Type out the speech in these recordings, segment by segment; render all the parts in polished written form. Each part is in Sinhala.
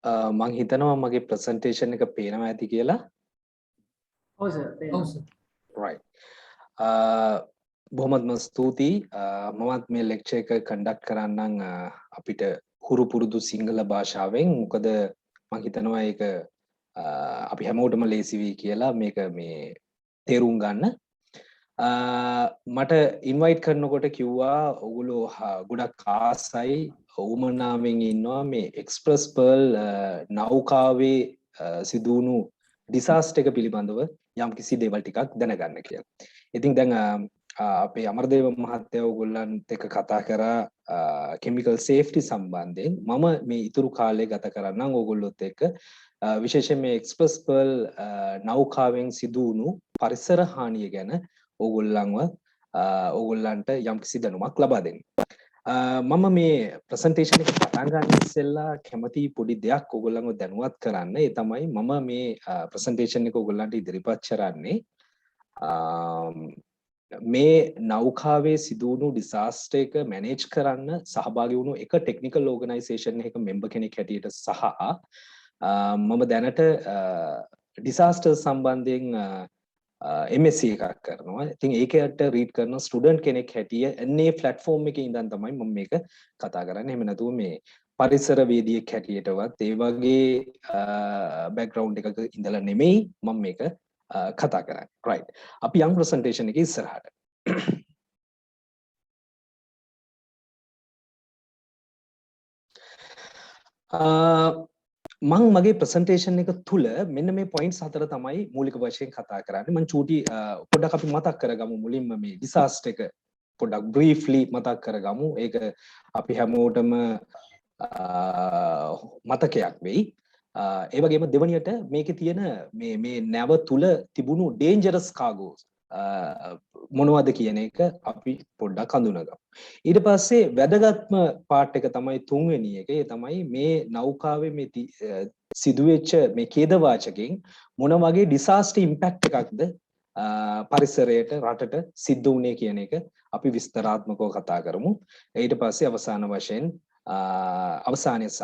මං හිතනවා මගේ ප්‍රසන්ටේෂන් එක පේනවා ඇති කියලා. ඔව් සර් පේනවා. ඔව් සර්. right. බොහොමත්ම ස්තුතියි. මමත් මේ ලෙක්චර් එක කන්ඩක්ට් කරන්නම් අපිට හුරු පුරුදු සිංහල භාෂාවෙන්. මොකද මං හිතනවා ඒක අපි හැමෝටම ලේසි වෙයි කියලා මේක මේ තේරුම් ගන්න. මට ඉන්වයිට් කරනකොට කිව්වා ඔගොල්ලෝ ගොඩක් ආසයි උමනාවෙන් ඉන්නවා මේ එක්ස්ප්‍රස් පර්ල් නෞකාවේ සිදුවුණු ඩිසාස්ටර් එක පිළිබඳව යම්කිසි දේවල් ටිකක් දැනගන්න කියලා. ඉතින් දැන් අපේ අමරදේව මහත්තයා ඔයගොල්ලන්ත් එක්ක කතා කරා කෙමිකල් සේෆ්ටි සම්බන්ධයෙන්. මම මේ ඉතුරු කාලේ ගත කරන්නම් ඔයගොල්ලොත් එක්ක විශේෂයෙන් මේ එක්ස්ප්‍රස් පර්ල් නෞකාවෙන් සිදුවුණු පරිසර හානිය ගැන ඕගොල්ලන්ට යම්කිසි දැනුමක් ලබා දෙන්න. මම මේ ප්‍රසන්ටේෂන් එක පටන් ගන්න ඉස්සෙල්ලා කැමති පොඩි දෙයක් ඕගොල්ලන්ව දැනුවත් කරන්න. ඒ තමයි මම මේ ප්‍රසන්ටේෂන් එක ඕගොල්ලන්ට ඉදිරිපත් කරන්නේ මේ නෞකාවේ සිදුවුණු ඩිසාස්ටර් එක මැනේජ් කරන්න සහභාගී වුණු එක ටෙක්නිකල් ඕගනයිසේෂන් එකක මෙම්බර් කෙනෙක් හැටියට සහ මම දැනට ඩිසාස්ටර් සම්බන්ධයෙන් MSc එකක් කරනවා. ඉතින් ඒකට රීඩ් කරන ස්ටුඩන්ට් කෙනෙක් හැටිය එන්නේ ප්ලැට්ෆෝම් එකේ ඉඳන් තමයි මම මේක කතා කරන්නේ. එහෙම නැතුව මේ පරිසර වේදිකෙක් හැටියටවත් ඒ වගේ බෑග්ග්‍රවුන්ඩ් එකක ඉඳලා නෙමෙයි මම මේක කතා කරන්නේ. right. අපි යම් ප්‍රසන්ටේෂන් එකේ ඉස්සරහට. මං මගේ ප්‍රසන්ටේෂන් එක තුල මෙන්න මේ පොයින්ට්ස් හතර තමයි මූලික වශයෙන් කතා කරන්නේ. මං චූටි පොඩ්ඩක් අපි මතක් කරගමු මුලින්ම මේ ඩිසාස්ටර් එක පොඩ්ඩක් බ්‍රීෆ්ලි මතක් කරගමු. ඒක අපි හැමෝටම මතකයක් වෙයි. ඒ වගේම දෙවනියට මේකේ තියෙන මේ නැව තුල තිබුණු ඩේන්ජරස් කාගෝස් මොනවද කියන එක අපි පොඩ්ඩක් හඳුනගමු. ඊට පස්සේ වැදගත්ම පාර්ට් එක තමයි තුන්වෙනි එක. ඒ තමයි මේ නෞකාවේ මේ සිදුවෙච්ච මේ ඛේදවාචකෙන් මොන වගේ ඩිසාස්ටර් ඉම්පැක්ට් එකක්ද පරිසරයට රටට සිද්ධ වුණේ කියන එක අපි විස්තරාත්මකව කතා කරමු. ඊට පස්සේ අවසාන වශයෙන් අවසානයේ සහ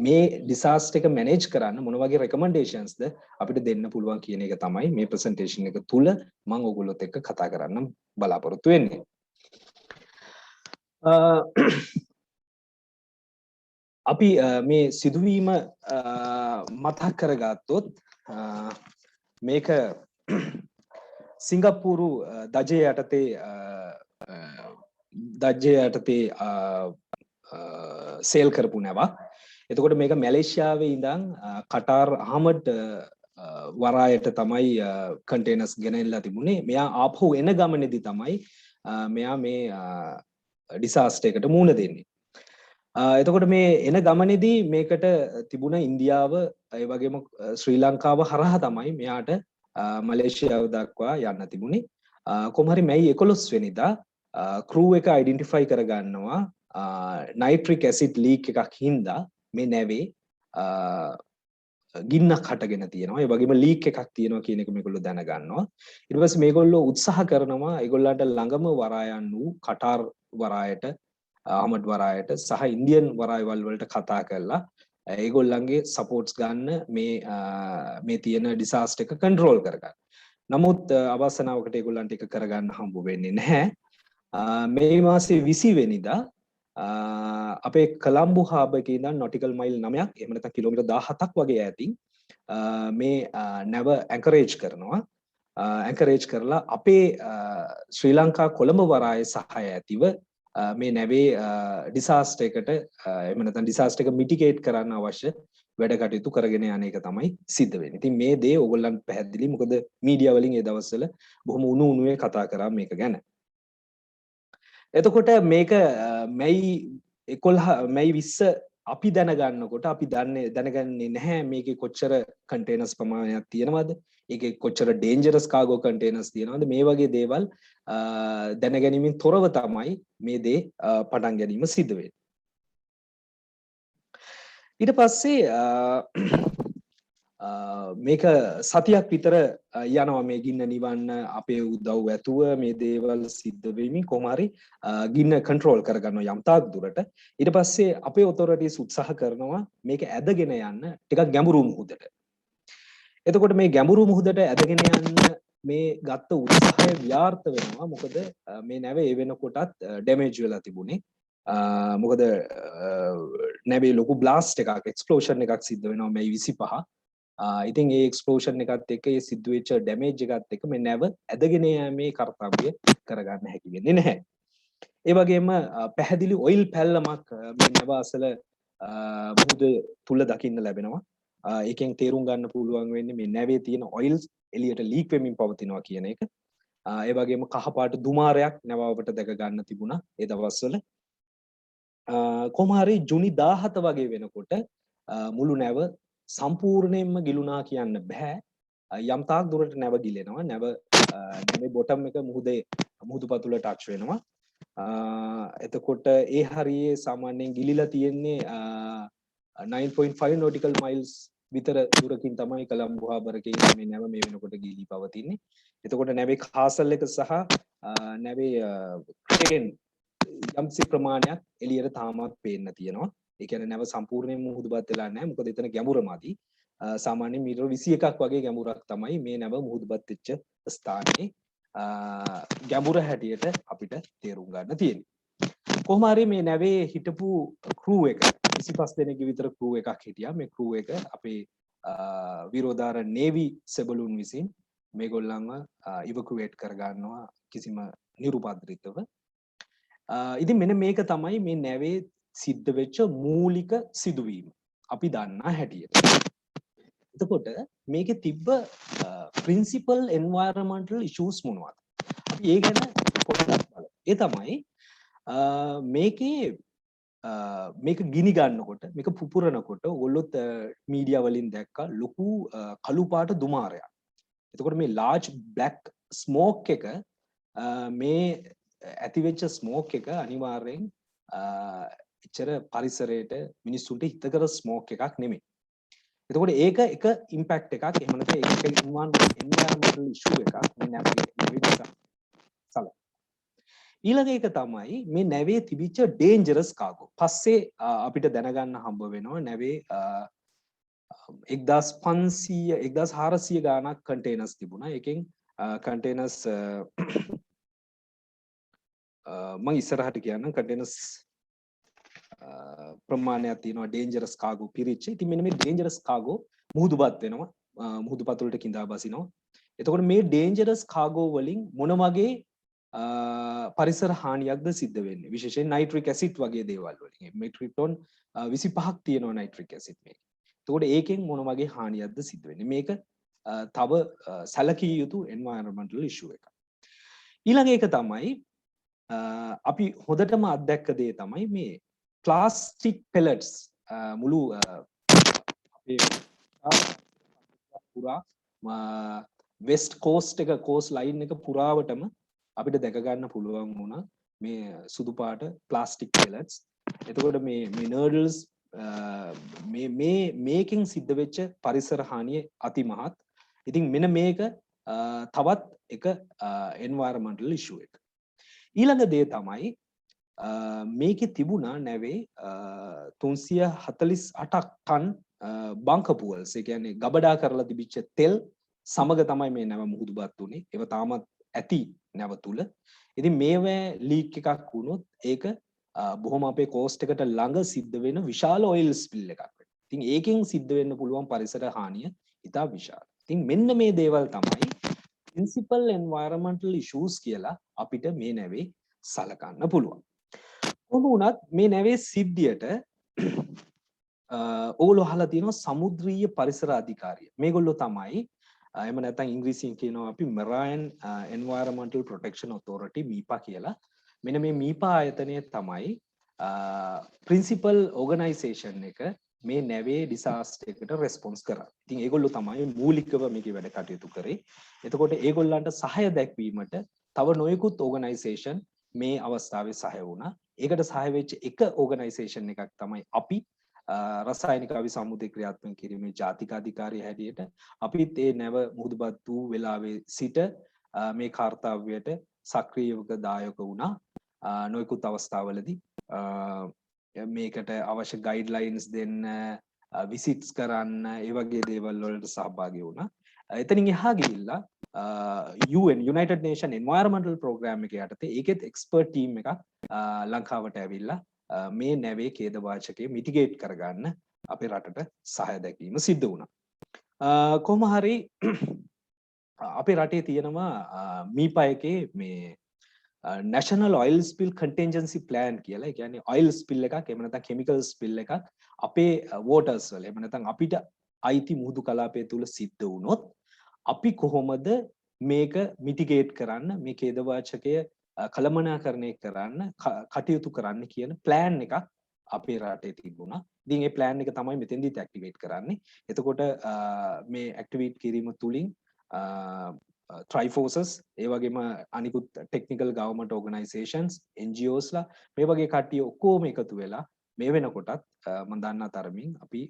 මේ ඩිසාස්ටර් එක මැනේජ් කරන්න මොන වගේ රෙකමෙන්ඩේෂන්ස්ද අපිට දෙන්න පුළුවන් කියන එක තමයි මේ ප්‍රසන්ටේෂන් එක තුල මම ඔයගොල්ලොත් එක්ක කතා කරන්න බලාපොරොත්තු වෙන්නේ. අපි මේ සිදුවීම මතක් කරගත්තොත් මේක සිංගප්පූරු දජය යටතේ සේල් කරපු නැවක්. එතකොට මේක මැලේසියාවේ ඉඳන් කටාර් අහමඩ් වරායට තමයි කන්ටේනර්ස් ගෙනල්ලා තිබුණේ. මෙයා ආපහු එන ගමනේදී තමයි මෙයා මේ ඩිසාස්ටර් එකට මුහුණ දෙන්නේ. එතකොට මේ එන ගමනේදී මේකට තිබුණ ඉන්දියාව ඒ වගේම ශ්‍රී ලංකාව හරහා තමයි මෙයාට මලේසියාව දක්වා යන්න තිබුණේ. කොහොම හරි මැයි 11 වෙනිදා ක්‍රූ එක අයිඩෙන්ටිෆයි කරගන්නවා නයිට්‍රික් ඇසිඩ් ලීක් එකක් හින්දා මේ නැවේ ගින්නක් හටගෙන තියෙනවා. ඒ වගේම ලීක් එකක් තියෙනවා කියන එක මේගොල්ලෝ දැනගන්නවා. ඊට පස්සේ මේගොල්ලෝ උත්සාහ කරනවා ඒගොල්ලන්ට ළඟම වරායන් වූ කටාර් වරායට අහමඩ් වරායට සහ ඉන්දියන් වරායවල් වලට කතා කරලා ඒගොල්ලන්ගේ සපෝට්ස් ගන්න මේ තියෙන ඩිසාස්ටර් එක කන්ට්‍රෝල් කරගන්න. නමුත් අවසනාවකට ඒගොල්ලන්ට ඒක කරගන්න හම්බ වෙන්නේ නැහැ. මේ මාසේ 20 වෙනිදා අපේ කොලම්බෝ හාබර් එකේ ඉඳන් නොටිකල් මයිල් 9ක් එහෙම නැත්නම් කිලෝමීටර් 17ක් වගේ ඈතින් මේ නැව ඇන්කරේජ් කරනවා. ඇන්කරේජ් කරලා අපේ ශ්‍රී ලංකා කොළඹ වරායේ සහාය ඇතිව මේ නැවේ ඩිසාස්ටර් එකට එහෙම නැත්නම් ඩිසාස්ටර් එක මිටිගේට් කරන්න අවශ්‍ය වැඩ කටයුතු කරගෙන යන එක තමයි සිද්ධ වෙන්නේ. ඉතින් මේ දේ ඕගොල්ලන්ට පැහැදිලි. මොකද මීඩියා වලින් ඒ දවස්වල බොහොම උණු උණුවේ කතා කරා මේක ගැන. එතකොට මේක මැයි 20 අපි දැනගන්නකොට අපි දැනගන්නේ නැහැ මේකේ කොච්චර කන්ටේනර්ස් ප්‍රමාණයක් තියෙනවද, ඒකේ කොච්චර ඩේන්ජරස් කාගෝ කන්ටේනර්ස් තියෙනවද, මේ වගේ දේවල් දැනගැනීමෙන් තොරව තමයි මේ දේ පටන් ගැනීම සිද්ධ වෙන්නේ. ඊට පස්සේ මේක සතියක් විතර යනවා මේ ගින්න නිවන්න අපේ උදව් ඇතුව මේ දේවල් සිද්ධ වෙමින් කොහොම හරි ගින්න කන්ට්‍රෝල් කරගන්න යම් තාක් දුරට ඊට පස්සේ අපේ ඔතොරිටිස් උත්සාහ කරනවා මේක ඇදගෙන යන්න ටිකක් ගැඹුරු මුහුදට. එතකොට මේ ගැඹුරු මුහුදට ඇදගෙන යන්න මේ ගත්ත උත්සාහය ව්‍යාර්ථ වෙනවා. මොකද මේ නැවේ ඒ වෙනකොටත් ඩැමේජ් වෙලා තිබුණේ. මොකද නැවේ ලොකු බ්ලාස්ට් එකක් එක්ස්ප්ලෝෂන් එකක් සිද්ධ වෙනවා මේ 25. ඉතින් ඒ එක්ස්ප්ලෝෂන් එකත් එක්ක ඒ සිද්ධ වෙච්ච ඩැමේජ් එකත් එක්ක මේ නැව ඇදගෙන යෑමේ කර්තව්‍ය කරගන්න හැකි වෙන්නේ නැහැ. ඒ වගේම පැහැදිලි ඔයිල් පැල්ලමක් මේ නැව අසල මුහුද තුල දකින්න ලැබෙනවා. ඒකෙන් තේරුම් ගන්න පුළුවන් වෙන්නේ මේ නැවේ තියෙන ඔයිල්ස් එළියට ලීක් වෙමින් පවතිනවා කියන එක. ඒ වගේම කහපාට දුමාරයක් නැවවට දැක ගන්න තිබුණා ඒ දවස්වල. කොහොම හරි ජුනි 17 වගේ වෙනකොට මුළු නැව සම්පූර්ණයෙන්ම ගිලුණා කියන්න බෑ. යම් තාක් දුරට නැව ගිලෙනවා. නැවේ බොටම් එක මුහුදු පතුල ටච් වෙනවා. එතකොට ඒ හරියේ සාමාන්‍යයෙන් ගිලිලා තියෙන්නේ 9.5 nautical miles විතර දුරකින් තමයි කොලම්බෝ හාබර් එකේ මේ නැව මේ වෙනකොට ගිලී පවතින්නේ. එතකොට නැවේ කාසල් එක සහ නැවේ ක්‍රේන් යම්සි ප්‍රමාණයක් එළියට තාමත් පේන්න තියෙනවා. ඒ කියන්නේ නැව සම්පූර්ණයෙන්ම මුහුදුබත් වෙලා නැහැ. මොකද එතන ගැඹුරමදි. සාමාන්‍යයෙන් මීටර 21ක් වගේ ගැඹුරක් තමයි මේ නැව මුහුදුබත් වෙච්ච ස්ථානයේ ගැඹුර හැටියට අපිට තේරුම් ගන්න තියෙන්නේ. කොහොම හරි මේ නැවේ හිටපු ක්‍රූ එක 25 දෙනෙක්ගේ විතර ක්‍රූ එකක් හිටියා. මේ ක්‍රූ එක අපේ විරෝධාර නේවි සෙබළුන් විසින් මේගොල්ලන්ව ඉවකුවේට් කර ගන්නවා කිසිම නිරුපද්‍රිතව. ඉතින් මෙන්න මේක තමයි මේ නැවේ සිද්ධ වෙච්ච මූලික සිදුවීම අපි දන්නා හැටියට. එතකොට මේකේ තිබ්බ principal environmental issues මොනවද? අපි ඒ ගැන පොඩ්ඩක් බලමු. ඒ තමයි මේක ගිනි ගන්නකොට මේක පුපුරනකොට ඔයගොල්ලොත් මීඩියා වලින් දැක්කා ලොකු කළු පාට දුමාරයක්. එතකොට මේ large black smoke එක මේ ඇතිවෙච්ච ස්මෝක් එක අනිවාර්යෙන් එච්චර පරිසරයට මිනිස්සුන්ට හිතකර ස්මෝක් එකක් නෙමෙයි. එතකොට ඒක එක ඉම්පැක්ට් එකක්. එහෙම නැත්නම් ඒක එන්වයරන්මන්ටල් ඉෂුව එකක් මේ නැවේ සල. ඊළඟ එක තමයි මේ නැවේ තිබිච්ච ඩේන්ජරස් කාගෝ. පස්සේ අපිට දැනගන්න හම්බ වෙනවා නැවේ 1500 1400 ගාණක් කන්ටේනර්ස් තිබුණා. ඒකෙන් කන්ටේනර්ස් මම ඉස්සරහට කියන්නම් කන්ටේනර්ස් ප්‍රමාණයක් තියෙනවා ඩේන්ජරස් කාගෝ පිරිච්ච. ඉතින් මෙන්න මේ ඩේන්ජරස් කාගෝ මුහුදුබත් වෙනවා. මුහුදු පතුලට කිඳා බසිනවා. එතකොට මේ ඩේන්ජරස් කාගෝ වලින් මොන වගේ පරිසර හානියක්ද සිද්ධ වෙන්නේ? විශේෂයෙන් නයිට්‍රික් ඇසිඩ් වගේ දේවල් වලින්. මෙට්‍රික් ටොන් 25ක් තියෙනවා නයිට්‍රික් ඇසිඩ් මේක. එතකොට ඒකෙන් මොන වගේ හානියක්ද සිද්ධ වෙන්නේ? මේක තව සැලකිය යුතු එන්වයරන්මන්ටල් ඉෂුව එකක්. ඊළඟ එක තමයි අපි හොඳටම අත්දැක්ක දේ තමයි මේ ප්ලාස්ටික් පෙලට්ස් මුළු අපේ පුරා වෙස්ට් කෝස්ට් එක කෝස් ලයින් එක පුරාවටම අපිට දැක ගන්න පුළුවන් වුණා මේ සුදු පාට ප්ලාස්ටික් පෙලට්ස්. එතකොට මේ නර්ඩල්ස් මේකෙන් සිද්ධ වෙච්ච පරිසර හානිය අතිමහත්. ඉතින් මෙන්න මේක තවත් එක එන්වයරන්මන්ටල් ඉෂුව එක. ඊළඟ දේ තමයි මේකේ තිබුණා නැවේ 348ක් ටන් බංකර් පුවල්ස්. ඒ කියන්නේ ගබඩා කරලා තිබිච්ච තෙල් සමග තමයි මේ නැව මුහුදුබත් උනේ. ඒව තාමත් ඇති නැව තුල. ඉතින් මේවැ ලීක් එකක් වුණොත් ඒක බොහොම අපේ කෝස්ට් එකට ළඟ සිද්ධ වෙන විශාල ඔයිල් ස්පිල් එකක් වෙනවා. ඉතින් ඒකෙන් සිද්ධ වෙන්න පුළුවන් පරිසර හානිය ඉතා විශාලයි. ඉතින් මෙන්න මේ දේවල් තමයි principal environmental issues කියලා අපිට මේ නැවේ සලකන්න පුළුවන්. කොහොම වුණත් මේ නැවේ සිද්ධියට ඕගොල්ලෝ අහලා තියෙනවා සමුද්‍රීය පරිසර අධිකාරිය. මේගොල්ලෝ තමයි එහෙම නැත්නම් ඉංග්‍රීසියෙන් කියනවා අපි Marine Environmental Protection Authority MIPA කියලා. මෙන්න මේ MIPA ආයතනය තමයි principal organization එක මේ නැවේ ඩිසාස්ටර් එකට රෙස්පොන්ස් කරා. ඉතින් ඒගොල්ලෝ තමයි මූලිකව මේකේ වැඩ කටයුතු කරේ. එතකොට ඒගොල්ලන්ට සහාය දැක්වීමට තව නොයෙකුත් ඕගනයිසේෂන් මේ අවස්ථාවේ සහාය වුණා. ඒකට සහාය වෙච්ච එක ඕගනයිසේෂන් එකක් තමයි අපි රසායනික අවිසම්මුති ක්‍රියාත්මක කිරීමේ ජාතික අධිකාරිය හැටියට අපිත් ඒ නැව මුහුදුබත් වූ වෙලාවේ සිට මේ කාර්යයට සක්‍රීයව දායක වුණා. නොයෙකුත් අවස්ථාවලදී මේකට අවශ්‍ය ගයිඩ්ලයින්ස් දෙන්න, විසිට්ස් කරන්න, ඒ වගේ දේවල් වලට සහභාගී වුණා. එතනින් එහා ගිහිල්ලා UN United Nation Environmental Program එක යටතේ ඒකෙත් එක්ස්පර්ට් ටීම් එකක් ලංකාවට ඇවිල්ලා මේ නැවේ ඛේදවාචකය මිටිගේට් කරගන්න අපේ රටට සහාය දැක්වීම සිද්ධ වුණා. කොහොම හරි අපේ රටේ තියෙනවා මීපයකේ මේ National Oil Spill Contingency Plan කියලා. ඒ කියන්නේ oil spill එකක්, එහෙම නැත්නම් chemical spill එකක් අපේ waters වල, එහෙම නැත්නම් අපිට අයිති මුහුදු කලාපය තුල සිද්ධ වුණොත් අපි කොහොමද මේක මිටිගේට් කරන්න, මේ ඛේදවාචකය කළමනාකරණය කරන්න කටයුතු කරන්න කියන ප්ලෑන් එකක් අපේ රටේ තිබුණා. ඉතින් මේ ප්ලෑන් එක තමයි මෙතෙන්දිත් ඇක්ටිවේට් කරන්නේ. එතකොට මේ ඇක්ටිවේට් කිරීම තුලින් Triforces, ඒ වගේම අනිකුත් ටෙක්නිකල් ගවර්න්මන්ට් ඕගනයිසේෂන්ස්, NGOs ලා මේ වගේ කට්ටිය ඔක්කොම එකතු වෙලා මේ වෙනකොටත් මම දන්නා තරමින් අපි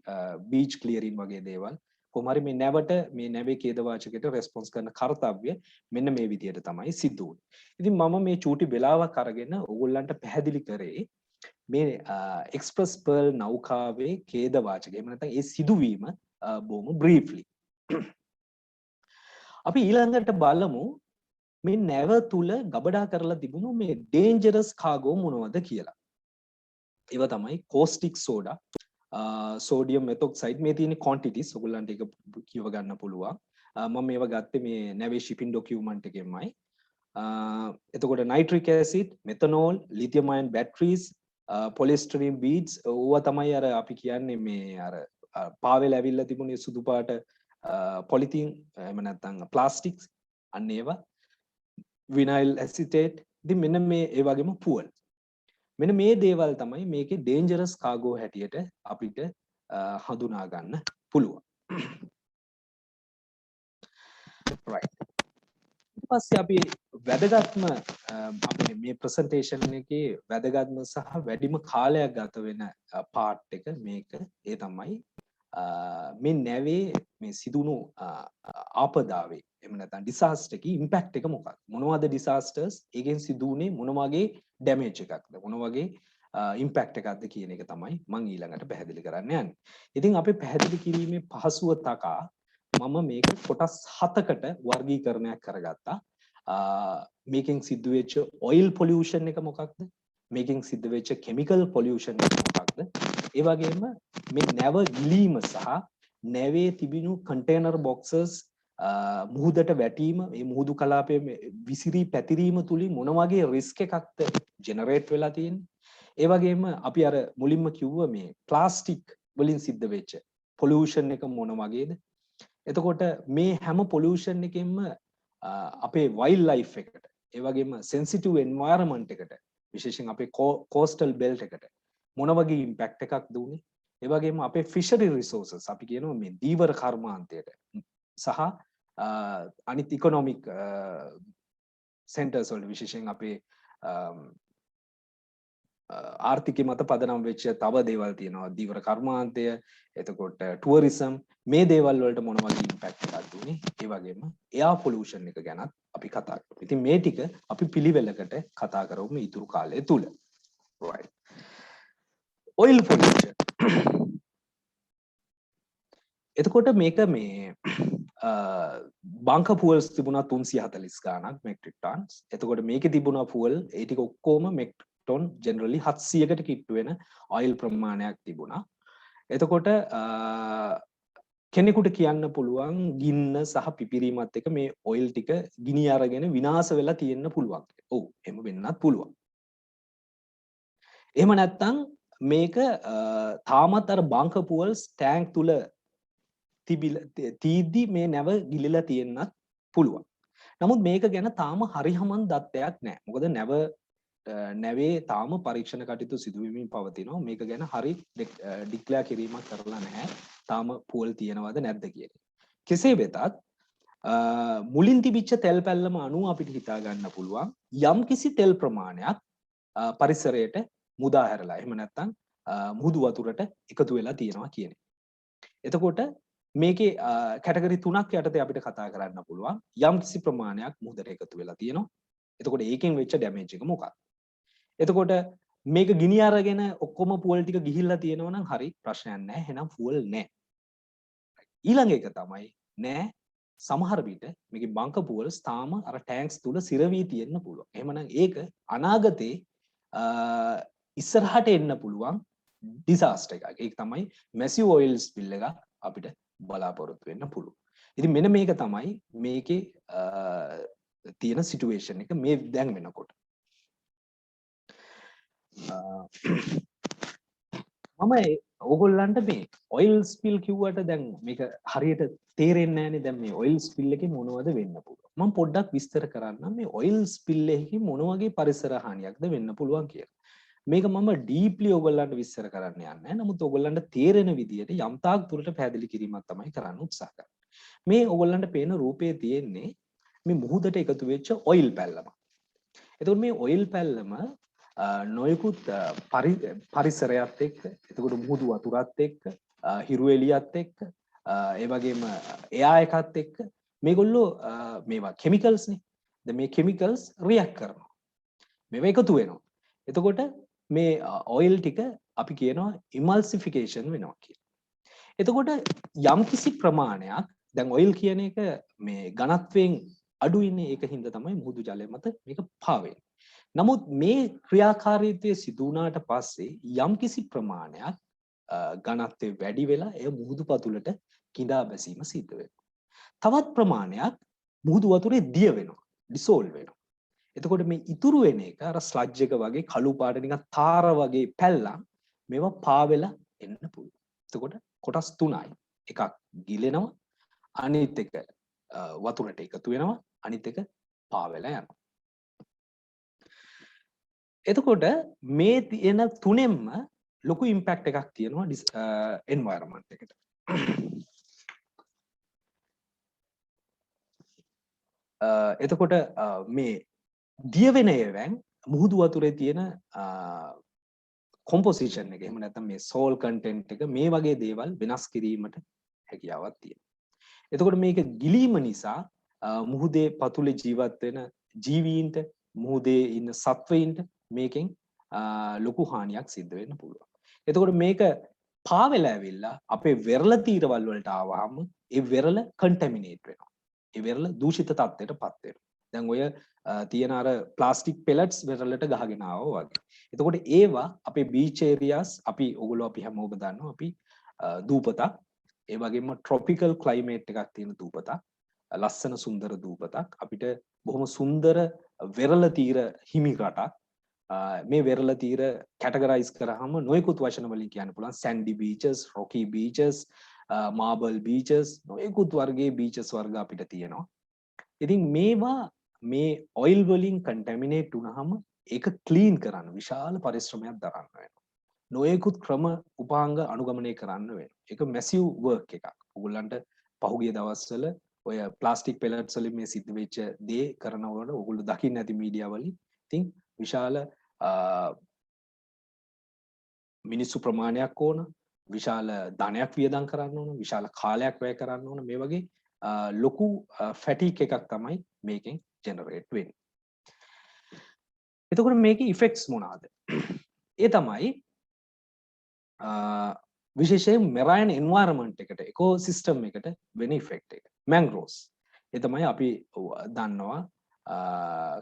බීච් ක්ලියරින් වගේ දේවල් කොහොම හරි මේ නැවට, මේ නැවේ ඛේදවාචකයට රෙස්පොන්ස් කරන කාර්යය මෙන්න මේ විදිහට තමයි සිද්ධ වුනේ. ඉතින් මම මේ චූටි වෙලාවක් අරගෙන ඕගොල්ලන්ට පැහැදිලි කරේ මේ එක්ස්ප්‍රස් පර්ල් නෞකාවේ ඛේදවාචකය, එහෙම නැත්නම් ඒ සිදුවීම බොහොම බ්‍රීෆ්ලි. අපි ඊළඟට බලමු මේ නැව තුල ගබඩා කරලා තිබුණු මේ ඩේන්ජරස් කාගෝ මොනවද කියලා. ඒවා තමයි කෝස්ටික් සෝඩා, සෝඩියම් මෙතොක්සයිඩ්, මේ තියෙන ක්වොන්ටිටිස් ඔයගොල්ලන්ට ඒක කියව ගන්න පුළුවන්. මම මේවා ගත්තේ මේ නැවේ shipping document එකෙන්මයි. එතකොට නයිට්‍රික් ඇසිඩ්, මෙතනෝල්, ලිතියම් අයන් බැටරිස්, පොලිස්ටරීන් බීඩ්ස්, ඕවා තමයි අර අපි කියන්නේ මේ අර පාවෙල ඇවිල්ලා තිබුණේ සුදු පාට පොලිතීන්, එහෙම නැත්නම් ප්ලාස්ටික්ස්, අන්න ඒවා, විනයිල් ඇසිටේට්. ඉතින් මෙන්න මේ ඒ වගේම ෆුවල්. මෙන්න මේ දේවල් තමයි මේකේ ඩේන්ජරස් කාගෝ හැටියට අපිට හඳුනා ගන්න පුළුවන්. right. ඊට පස්සේ අපි වැදගත්ම අපේ මේ ප්‍රසන්ටේෂන් එකේ වැදගත්ම සහ වැඩිම කාලයක් ගත වෙන පාර්ට් එක මේක. ඒ තමයි මේ නැවේ මේ සිදුණු ආපදාවේ, එහෙම නැත්නම් ඩිසාස්ටර් එකේ ඉම්පැක්ට් එක මොකක්ද? මොනවද ඩිසාස්ටර්ස්? ඒකෙන් සිදුුනේ මොන වගේ ඩැමේජ් එකක්ද? මොන වගේ ඉම්පැක්ට් එකක්ද කියන එක තමයි මම ඊළඟට පැහැදිලි කරන්න යන්නේ. ඉතින් අපි පැහැදිලි කිරීමේ පහසුව තකා මම මේක කොටස් 7කට වර්ගීකරණයක් කරගත්තා. මේකෙන් සිද්ධ වෙච්ච ඔයිල් පොලියුෂන් එක මොකක්ද? මේකෙන් සිද්ධ වෙච්ච කෙමිකල් පොලියුෂන් එක මොකක්ද? ඒ වගේම මේ නැව ගිලීම සහ නැවේ තිබුණු කන්ටේනර් බොක්සස් මුහුදට වැටීම, මේ මුහුදු කලාපයේ විසිරී පැතිරීම තුලින් මොන වගේ රිස්ක් එකක්ද ජෙනරේට් වෙලා තියෙන්නේ? ඒ වගේම අපි අර මුලින්ම කිව්ව මේ ප්ලාස්ටික් වලින් සිද්ධ වෙච්ච පොලියුෂන් එක මොන වගේද? එතකොට මේ හැම පොලියුෂන් එකෙන්ම අපේ වයිල්ඩ් ලයිෆ් එකට, ඒ වගේම සෙන්සිටිව් එන්වයරන්මන්ට් එකට, විශේෂයෙන් අපේ කෝස්ටල් බෙල්ට් එකට මොන වගේ ඉම්පැක්ට් එකක් දුන්නේ? ඒ වගේම අපේ ෆිෂරි රිසෝසස්, අපි කියනවා මේ දීවර කර්මාන්තයට සහ අනිත් ඉකොනොමික් සෙන්ටර්ස් වල, විශේෂයෙන් අපේ ආර්ථිකය මත පදනම් වෙච්ච තව දේවල් තියෙනවා. දීවර කර්මාන්තය, එතකොට ටුවරිසම්, මේ දේවල් වලට මොන වගේ ඉම්පැක්ට් එකක් දුන්නේ? ඒ වගේම එයාර් පොලියුෂන් එක ගැනත් අපි කතා කරමු. ඉතින් මේ ටික අපි පිළිවෙලකට කතා කරමු ඊතුරු කාලය තුල. right. oil pollution. එතකොට මේක මේ බංක ෆුවල්ස් තිබුණා 340 ගාණක් මෙට්‍රික් ටන්ස්. එතකොට මේකේ තිබුණා ෆුවල් ඒ ටික ඔක්කොම මෙට්‍රික් ටොන් ජෙනරලි 700කට කිට්ටු වෙන ඔයිල් ප්‍රමාණයක් තිබුණා. එතකොට කෙනෙකුට කියන්න පුළුවන් ගින්න සහ පිපිරීමත් එක්ක මේ ඔයිල් ටික ගිනි අරගෙන විනාශ වෙලා තියෙන්න පුළුවන්. ඔව්, එහෙම වෙන්නත් පුළුවන්. එහෙම නැත්නම් මේක තාමත් අර බංක ෆුවල්ස් ටැංක් තුල තීද්දි මේ නැව ගිලිලා තියෙන්නත් පුළුවන්. නමුත් මේක ගැන තාම හරිහමන් දත්තයක් නැහැ. මොකද නැවේ තාම පරීක්ෂණ කටයුතු සිදුවෙමින් පවතිනවා. මේක ගැන හරි ඩික්ලෙයාර් කිරීමක් කරලා නැහැ. තාම පුවල් තියෙනවද නැද්ද කියන එක. කෙසේ වෙතත් මුලින් තිබිච්ච තෙල් පැල්ලම අනුව අපිට හිතා ගන්න පුළුවන් යම් කිසි තෙල් ප්‍රමාණයක් පරිසරයට මුදා හැරලා, එහෙම නැත්නම් මුහුදු වතුරට එකතු වෙලා තියෙනවා කියන එක. එතකොට මේකේ කැටගරි 3ක් යටතේ අපිට කතා කරන්න පුළුවන්. යම් කිසි ප්‍රමාණයක් මුහුදට එකතු වෙලා තියෙනවා. එතකොට ඒකෙන් වෙච්ච ඩැමේජ් එක මොකක්ද? එතකොට මේක ගිනි අරගෙන ඔක්කොම ෆුවල් ටික ගිහිල්ලා තියෙනවා නම් හරි ප්‍රශ්නයක් නැහැ. එහෙනම් ෆුවල් නැහැ. ඊළඟ එක තමයි නෑ සමහර විට මේකේ බංක ෆුවල්ස් තාම අර ටැන්ක්ස් තුල සිරවී තියෙන්න පුළුවන්. එහෙමනම් ඒක අනාගතේ ඉස්සරහට එන්න පුළුවන් ඩිසාස්ටර් එකක්. ඒක තමයි මැසිව් ඔයිල් ස්පිල් එක අපිට බලාපොරොත්තු වෙන්න පුළුවන්. ඉතින් මෙන්න මේක තමයි මේකේ තියෙන සිටුේෂන් එක මේ දැන් වෙනකොට. මම ඕගොල්ලන්ට මේ ඔයිල් ස්පිල් කිව්වට දැන් මේක හරියට තේරෙන්නේ නැහැනේ. දැන් මේ ඔයිල් ස්පිල් එකේ මොනවද වෙන්න පුළුවන්. මම පොඩ්ඩක් විස්තර කරන්නම් මේ ඔයිල් ස්පිල් එකකින් මොන වගේ පරිසර හානියක්ද වෙන්න පුළුවන් කියලා. මේක මම ඩීප්ලි ඕගොල්ලන්ට විස්තර කරන්න යන්නේ නැහැ. නමුත් ඕගොල්ලන්ට තේරෙන විදිහට යම් තාක් දුරට පැහැදිලි කිරීමක් තමයි කරන්න උත්සාහ කරන්නේ. මේ ඕගොල්ලන්ට පේන රූපයේ තියෙන්නේ මේ මුහුදට එකතු වෙච්ච ඔයිල් පැල්ලම. එතකොට මේ ඔයිල් පැල්ලම නොයෙකුත් පරිසරයත් එක්ක, එතකොට මුහුදු වතුරත් එක්ක, හිරු එළියත් එක්ක, ඒ වගේම එයා එකත් එක්ක මේගොල්ලෝ මේවා කෙමිකල්ස් නේ. දැන් මේ කෙමිකල්ස් රියැක්ට් කරනවා. මේවා එකතු වෙනවා. එතකොට මේ ඔයිල් ටික අපි කියනවා ඉමල්සිෆිකේෂන් වෙනවා කියලා. එතකොට යම්කිසි ප්‍රමාණයක් දැන් ඔයිල් කියන එක මේ ඝනත්වයෙන් අඩු ඉන්නේ ඒක හින්දා තමයි මුහුදු ජලය මත මේක පාවෙන්නේ. නමුත් මේ ක්‍රියාකාරීත්වය සිදු වුණාට පස්සේ යම්කිසි ප්‍රමාණයක් ඝනත්වය වැඩි වෙලා එය මුහුදු පතුලට කිඳා බැසීම සිද්ධ වෙනවා. තවත් ප්‍රමාණයක් මුහුදු වතුරේ දිය වෙනවා, ඩිසෝල්ව් වෙනවා. එතකොට මේ ඉතුරු වෙන එක අර ස්ලජ් එක වගේ කළු පාට නිකන් තාර වගේ පැල්ලම් මේවා පාවෙලා එන්න පුළුවන්. එතකොට කොටස් තුනයි. එකක් ගිලෙනවා, අනිත් එක වතුරට එකතු වෙනවා, අනිත් එක පාවෙලා යනවා. එතකොට මේ තියෙන තුනෙන්ම ලොකු ඉම්පැක්ට් එකක් තියෙනවා එන්වයරන්මන්ට් එකට. එතකොට මේ දිය වෙන ඒවාන් මුහුදු වතුරේ තියෙන කොම්පොසිෂන් එක එහෙම නැත්නම් මේ සෝල් කන්ටෙන්ට් එක මේ වගේ දේවල් වෙනස් කිරීමට හැකියාවක් තියෙනවා. එතකොට මේක ගිලීම නිසා මුහුදේ පතුලේ ජීවත් වෙන ජීවීන්ට, මුහුදේ ඉන්න සත්වයින්ට මේකෙන් ලොකු හානියක් සිද්ධ වෙන්න පුළුවන්. එතකොට මේක පාවෙලා ඇවිල්ලා අපේ වෙරළ තීරවල් වලට ආවහම ඒ වෙරළ කන්ටැමිනේට් වෙනවා. ඒ වෙරළ දූෂිත තත්ත්වයට පත් වෙනවා. දැන් ඔය තියෙන අර ප්ලාස්ටික් පෙලට්ස් වෙරළට ගහගෙන ආවා වගේ. එතකොට ඒවා අපේ බීච් ඒරියාස් අපි ඔයගොල්ලෝ අපි හැමෝම දන්නවා අපි දූපතක් ඒ වගේම ට්‍රොපිකල් ක්ලයිමේට් එකක් තියෙන දූපතක් ලස්සන සුන්දර දූපතක් අපිට බොහොම සුන්දර වෙරළ තීර හිමි රටක් මේ වෙරළ තීර කැටගරයිස් කරාම නොයෙකුත් වචන වලින් කියන්න පුළුවන් Sandy beaches, රොකි beaches, marble beaches නොයෙකුත් වර්ගයේ බීචස් වර්ග අපිට තියෙනවා. ඉතින් මේවා මේ ඔයිල් වලින් කන්ටැමිනේට් වුණාම ඒක ක්ලීන් කරන්න විශාල පරිශ්‍රමයක් දරන්න වෙනවා. නොයෙකුත් ක්‍රම උපාංග අනුගමනය කරන්න වෙනවා. ඒක මැසිව් වර්ක් එකක්. ඔයගොල්ලන්ට පහුගිය දවස්වල ඔය ප්ලාස්ටික් පෙලට්ස් වලින් මේ සිද්ධ වෙච්ච දේ කරනකොට ඔයගොල්ලෝ දකින්න ඇති මීඩියා වලින්. ඉතින් විශාල මිනිස්සු ප්‍රමාණයක් ඕන, විශාල ධනයක් වියදම් කරන්න ඕන, විශාල කාලයක් වැය කරන්න ඕන. මේ වගේ ලොකු ෆැටික් එකක් තමයි මේකෙන් ජෙනරේට් වෙන්නේ. එතකොට මේකේ ඉෆෙක්ට්ස් මොනවාද? ඒ තමයි විශේෂයෙන් මෙරයින් එන්වයරන්මන්ට් එකට, ඉකෝසිස්ටම් එකට වෙන ඉෆෙක්ට් එක. මැන්ග්‍රෝව්ස්. ඒ තමයි අපි දන්නවා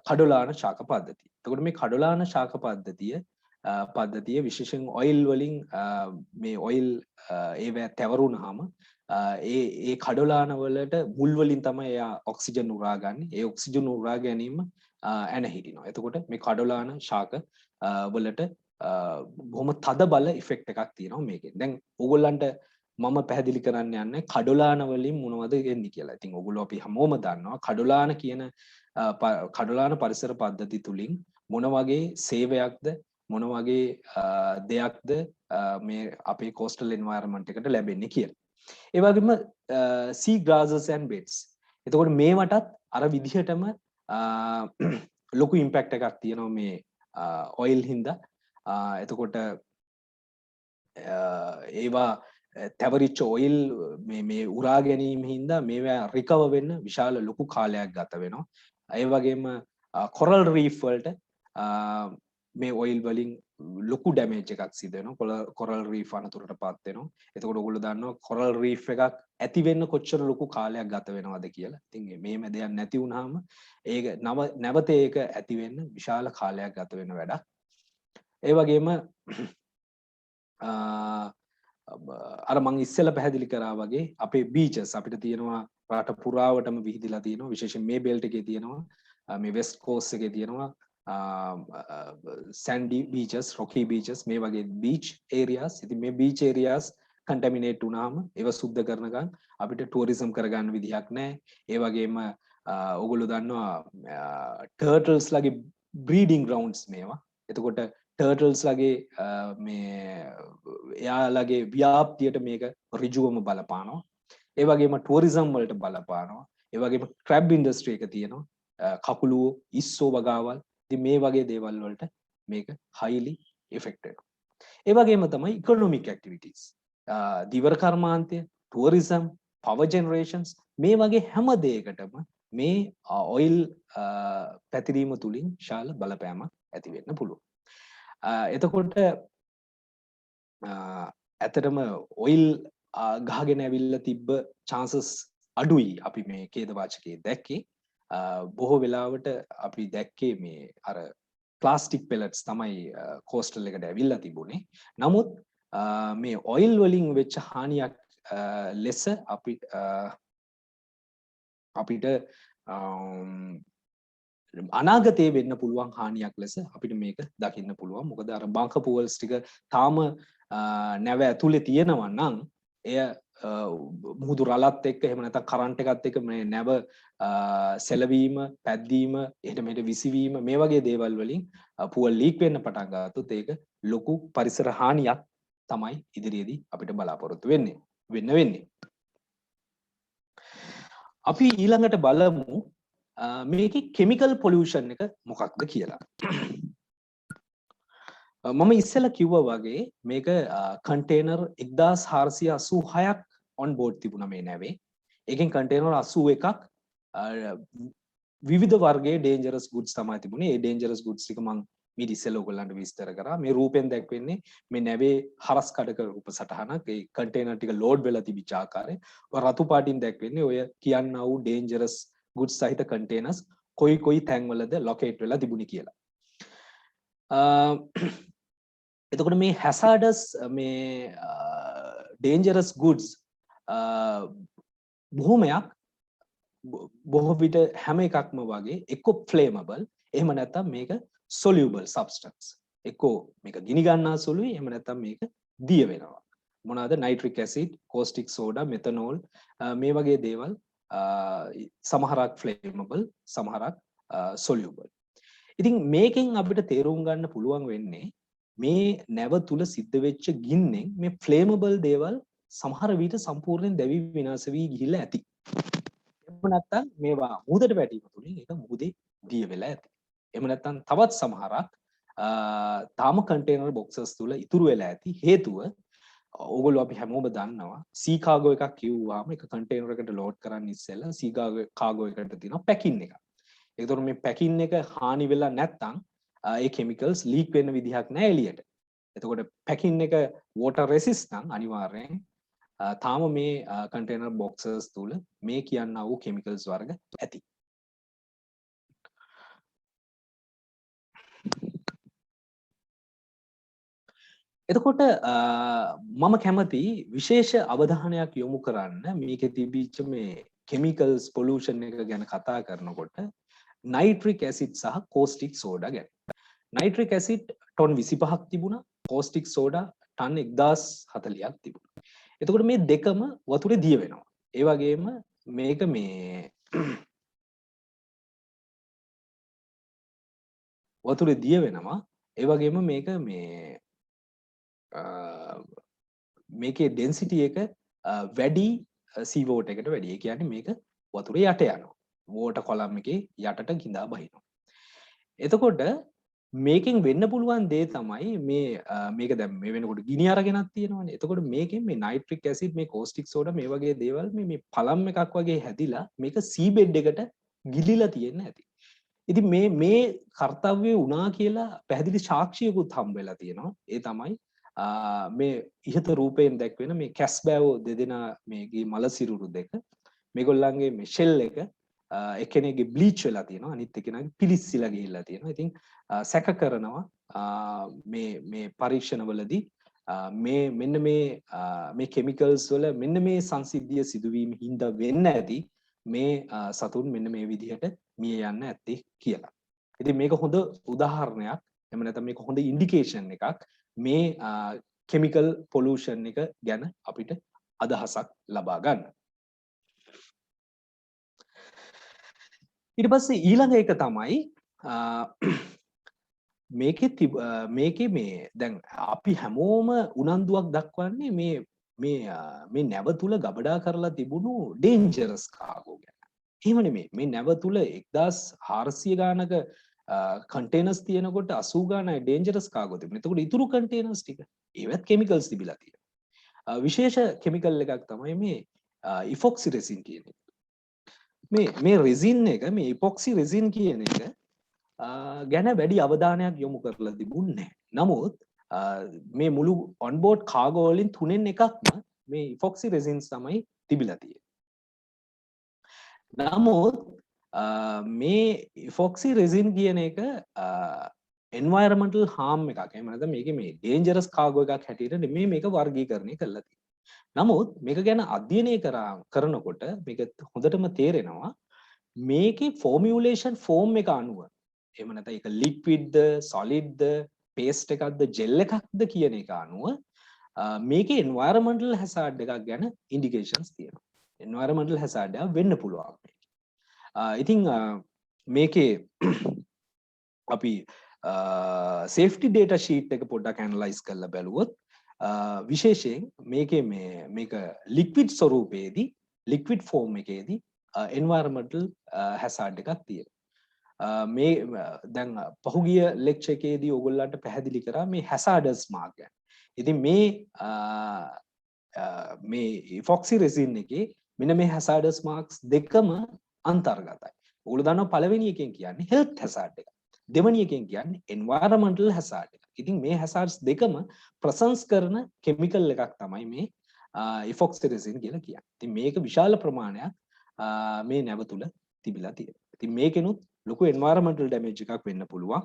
කඩොලාන ශාක පද්ධතිය. එතකොට මේ කඩොලාන ශාක පද්ධතිය විශේෂයෙන් ඔයිල් වලින් මේ ඔයිල් ඒවා තැවරුනහම ඒ කඩොලාන වලට මුල් වලින් තමයි එයා ඔක්සිජන් උරාගන්නේ. ඒ ඔක්සිජන් උරා ගැනීම ඇන හිටිනවා. එතකොට මේ කඩොලාන ශාක වලට බොහොම තද බල ඉෆෙක්ට් එකක් තියෙනවා මේකෙන්. දැන් ඕගොල්ලන්ට මම පැහැදිලි කරන්න යන්නේ කඩොලාන වලින් මොනවද වෙන්නේ කියලා. ඉතින් ඕගොල්ලෝ අපි හැමෝම දන්නවා කඩොලාන කියන කඩොලාන පරිසර පද්ධති තුලින් මොන වගේ සේවයක්ද මොන වගේ දෙයක්ද මේ අපේ coastal environment එකට ලැබෙන්නේ කියලා. ඒ වගේම sea grasses and beds. එතකොට මේවටත් අර විදිහටම ලොකු ඉම්පැක්ට් එකක් තියෙනවා මේ ඔයිල් හින්දා. එතකොට ඒවා තැවරිච්ච ඔයිල් මේ උරා ගැනීම හින්දා මේවා රිකවර් වෙන්න විශාල ලොකු කාලයක් ගත වෙනවා. ඒ වගේම කොරල් රීෆ් වලට මේ ඔයිල් වලින් ලොකු ඩැමේජ් එකක් සිදු වෙනවා. කොරල් රීෆ් අනතුරටපත් වෙනවා. එතකොට ඔයගොල්ලෝ දන්නවා කොරල් රීෆ් එකක් ඇති වෙන්න කොච්චර ලොකු කාලයක් ගත වෙනවද කියලා. ඉතින් මේම දෙයක් නැති වුනහම ඒක නැවත ඒක ඇති වෙන්න විශාල කාලයක් ගත වෙන වැඩක්. ඒ වගේම අර මං ඉස්සෙල්ලා පැහැදිලි කරා වගේ අපේ බීචස් අපිට තියෙනවා රට පුරාවටම විහිදිලා තියෙනවා. විශේෂයෙන් මේ බෙල්ට් එකේ තියෙනවා, මේ වෙස්ට් කෝස්ට් එකේ තියෙනවා sandy beaches, rocky beaches, මේ වගේ beach areas. ඉතින් මේ beach areas contaminate වුණාම ඒව සුද්ධ කරනකම් අපිට tourism කරගන්න විදිහක් නැහැ. ඒ වගේම ඔයගොල්ලෝ දන්නවා turtles ලගේ breeding grounds මේවා. එතකොට turtles ලගේ මේ එයාලගේ ව්‍යාප්තියට මේක ඍජුවම බලපානවා. ඒ වගේම tourism වලට බලපානවා. ඒ වගේම crab industry එක තියෙනවා. කකුළුවෝ, ඉස්සෝ වගාවල්. ඉතින් මේ වගේ දේවල් වලට මේක highly affected. ඒ වගේම තමයි economic activities. දීවර කර්මාන්තය, tourism, power generations මේ වගේ හැම දෙයකටම මේ oil පැතිරීම තුලින් විශාල බලපෑමක් ඇති වෙන්න පුළුවන්. එතකොට ඇත්තටම oil ගහගෙන ඇවිල්ලා තිබ්බ chances අඩුයි අපි මේ ඛේද වාචකයේ දැක්කේ. බොහෝ වෙලාවට අපි දැක්කේ මේ අර ප්ලාස්ටික් පෙලට්ස් තමයි කෝස්ටල් එකට ඇවිල්ලා තිබුණේ. නමුත් මේ ඔයිල් වලින් වෙච්ච හානියක් ලෙස අපිට අනාගතයේ වෙන්න පුළුවන් හානියක් ලෙස අපිට මේක දකින්න පුළුවන්. මොකද අර බංක පුවල්ස් ටික තාම නැව ඇතුලේ තියෙනවා නම් එය මුහුදු රළත් එක්ක එහෙම නැත්නම් කරන්ට් එකත් එක්ක මේ නැව සෙලවීම, පැද්දීම, එහෙට මෙහෙට විසිවීම මේ වගේ දේවල් වලින් පුවල් ලීක් වෙන්න පටන් ගත්තොත් ඒක ලොකු පරිසර හානියක් තමයි ඉදිරියේදී අපිට බලාපොරොත්තු වෙන්නේ. අපි ඊළඟට බලමු මේකේ කෙමිකල් පොලියුෂන් එක මොකක්ද කියලා. මම ඉස්සෙල්ලා කිව්වා වගේ මේක කන්ටේනර් 1486ක් on board තිබුණා මේ නැවේ. ඒකෙන් කන්ටේනර් 81ක් විවිධ වර්ගයේ dangerous goods තමයි තිබුණේ. ඒ dangerous goods ටික මම මීට ඉස්සෙල්ලා ඔයගොල්ලන්ට විස්තර කරා. මේ රූපෙන් දැක්වෙන්නේ මේ නැවේ හරස් කඩක රූප සටහනක්. ඒ කන්ටේනර් ටික ලෝඩ් වෙලා තිබිච්ච ආකාරය. ඔය රතු පාටින් දැක්වෙන්නේ ඔය කියන්නා වූ dangerous goods සහිත containers කොයි තැන්වලද locate වෙලා තිබුණේ කියලා. එතකොට මේ hazardous මේ dangerous goods බොහෝ විට හැම එකක්ම වගේ එක්ක flammable එහෙම නැත්නම් මේක soluble substance. එක්කෝ මේක ගිනි ගන්නා සුළුයි එහෙම නැත්නම් මේක දිය වෙනවා. මොනවාද nitric acid, caustic soda, methanol මේ වගේ දේවල් සමහරක් flammable සමහරක් soluble. ඉතින් මේකෙන් අපිට තේරුම් ගන්න පුළුවන් වෙන්නේ මේ නැව තුල සිද්ධ වෙච්ච ගින්නෙන් මේ flammable දේවල් සමහර විට සම්පූර්ණයෙන් දැවි විනාශ වී ගිහිල්ලා ඇති. එහෙම නැත්නම් මේවා මුහුදට වැටීම තුලින් ඒක මුහුදේ දිය වෙලා ඇති. එහෙම නැත්නම් තවත් සමහරක් තාම කන්ටේනර් බොක්සස් තුල ඉතුරු වෙලා ඇති. හේතුව ඕගොල්ලෝ අපි හැමෝම දන්නවා සී කාගෝ එකක් කිව්වාම එක කන්ටේනර් එකකට ලෝඩ් කරන්න ඉස්සෙල්ලා සී කාගෝ එකට තියෙනවා පැකින් එකක්. ඒතකොට මේ පැකින් එක හානි වෙලා නැත්නම් ඒ කෙමිකල්ස් ලීක් වෙන්න විදිහක් නැහැ එළියට. එතකොට පැකින් එක වෝටර් රෙසිස්ට් නම් අනිවාර්යෙන් තාම මේ කන්ටේනර් බොක්සස් තුල මේ කියන්නා වූ කෙමිකල්ස් වර්ග ඇති. එතකොට මම කැමති විශේෂ අවධානයක් යොමු කරන්න මේකේ තිබිච්ච මේ කෙමිකල්ස් පොලියුෂන් එක ගැන කතා කරනකොට නයිට්‍රික් ඇසිඩ් සහ කෝස්ටික් සෝඩා ගැන. නයිට්‍රික් ඇසිඩ් ටොන් 25ක් තිබුණා, කෝස්ටික් සෝඩා ටන් 1040ක් තිබුණා. එතකොට මේ දෙකම වතුරේ දිය වෙනවා. ඒ වගේම මේක මේ වතුරේ දිය වෙනවා. ඒ වගේම මේක මේ මේකේ ඩෙන්සිටි එක වැඩි සී වෝටර් එකට වැඩි. ඒ කියන්නේ මේක වතුරේ යට යනවා. වෝටර් කොලම් එකේ යටට கிඳා බහිනවා. එතකොට මේකෙන් වෙන්න පුළුවන් දේ තමයි මේක දැන් මේ වෙනකොට ගිනි අරගෙනක් තියෙනවානේ. එතකොට මේකෙන් මේ නයිට්‍රික් ඇසිඩ් මේ කෝස්ටික් සෝඩා මේ වගේ දේවල් මේ පළම් එකක් වගේ හැදිලා මේක සී බෙඩ් එකට ගිලිලා තියෙන්න ඇති. ඉතින් මේ කාර්යය වුණා කියලා පැහැදිලි සාක්ෂියකුත් හම්බ වෙලා තියෙනවා. ඒ තමයි මේ ඉහත රූපයෙන් දැක්වෙන මේ කැස්බෑවෝ දෙදෙනා මේගේ මල සිරුරු දෙක මේගොල්ලන්ගේ මේ ෂෙල් එක එක්කෙනෙක්ගේ බ්ලීච් වෙලා තියෙනවා අනිත් එක්කෙනාගේ පිලිස්සලා ගිහිල්ලා තියෙනවා. ඉතින් සැක කරනවා මේ පරීක්ෂණවලදී මෙන්න මේ කෙමිකල්ස් වල මෙන්න මේ සංසිද්ධිය සිදුවීම හින්දා වෙන්න ඇති මේ සතුන් මෙන්න මේ විදිහට මිය යන්න ඇත්තේ කියලා. ඉතින් මේක හොඳ උදාහරණයක්. එහෙම නැත්නම් මේක හොඳ ඉන්ඩිකේෂන් එකක් මේ කෙමිකල් පොලියුෂන් එක ගැන අපිට අදහසක් ලබා ගන්න. ඊට පස්සේ ඊළඟ එක තමයි මේකේ මේ දැන් අපි හැමෝම උනන්දුවක් දක්වන්නේ මේ නැව තුල ගබඩා කරලා තිබුණු ඩේන්ජරස් කාගෝ ගැන. එහෙම නෙමෙයි. මේ නැව තුල 1400 ගානක කන්ටේනර්ස් තියෙනකොට 80 ගානයි ඩේන්ජරස් කාගෝ තිබුණේ. එතකොට ඉතුරු කන්ටේනර්ස් ටික ඒවත් කෙමිකල්ස් තිබිලා තියෙනවා. විශේෂ කෙමිකල් එකක් තමයි මේ ඉෆොක්සි රෙසින් කියන එක. මේ රෙසින් එක මේ ඉපොක්සි රෙසින් කියන එක ගැන වැඩි අවධානයක් යොමු කරලා තිබුණේ නැහැ. නමුත් මේ මුළු ඔන්බෝඩ් කාගෝ වලින් 3න් එකක්ම මේ ඉෆොක්සි රෙසින්ස් තමයි තිබිලා තියෙන්නේ. නමුත් මේ ඉෆොක්සි රෙසින් කියන එක environmental harm එකක්. එහෙම නැත්නම් මේකේ මේ dangerous cargo එකක් හැටියට නෙමෙයි මේක වර්ගීකරණය කරලා තියෙන්නේ. නමුත් මේක ගැන අධ්‍යයනය කරනකොට මේක හොඳටම තේරෙනවා මේකේ ෆෝමියුලේෂන් ෆෝම් එක අනුව එහෙම නැත්නම් ඒක ලික්විඩ්ද සොලිඩ්ද පේස්ට් එකක්ද ජෙල් එකක්ද කියන එක අනුව මේකේ එන්වයරන්මන්ටල් හැසාඩ් එකක් ගැන ඉන්ඩිකේෂන්ස් තියෙනවා. එන්වයරන්මන්ටල් හැසාඩ් එක වෙන්න පුළුවන්. ඉතින් මේකේ අපි සේෆ්ටි ඩේටා ෂීට් එක පොඩ්ඩක් ඇනලයිස් කරලා බැලුවොත් විශේෂයෙන් මේක ලික්විඩ් ස්වරූපයේදී ලික්විඩ් ෆෝම් එකේදී එන්වයරන්මන්ටල් හැසාඩ් එකක් තියෙනවා. මේ දැන් පහුගිය ලෙක්චර් එකේදී ඔයගොල්ලන්ට පැහැදිලි කරා මේ හැසාඩර්ස් මාක් ගැන. ඉතින් මේ ඉෆොක්සි රෙසින් එකේ මෙන්න මේ හැසාඩර්ස් මාක්ස් දෙකම අන්තර්ගතයි. ඔයගොල්ලෝ දන්නවා පළවෙනි එකෙන් කියන්නේ හෙල්ත් හැසාඩ් එක. දෙවෙනි එකෙන් කියන්නේ එන්වයරන්මන්ටල් හැසාඩ් එක. ඉතින් මේ හැසාඩ්ස් දෙකම ප්‍රසන්ස් කරන කෙමිකල් එකක් තමයි මේ ඉෆොක්සි රෙසින් කියලා කියන්නේ. ඉතින් මේක විශාල ප්‍රමාණයක් මේ නැව තුල තිබිලා තියෙනවා. ඉතින් මේකෙනුත් ලොකු එන්වයරන්මන්ටල් ඩැමේජ් එකක් වෙන්න පුළුවන්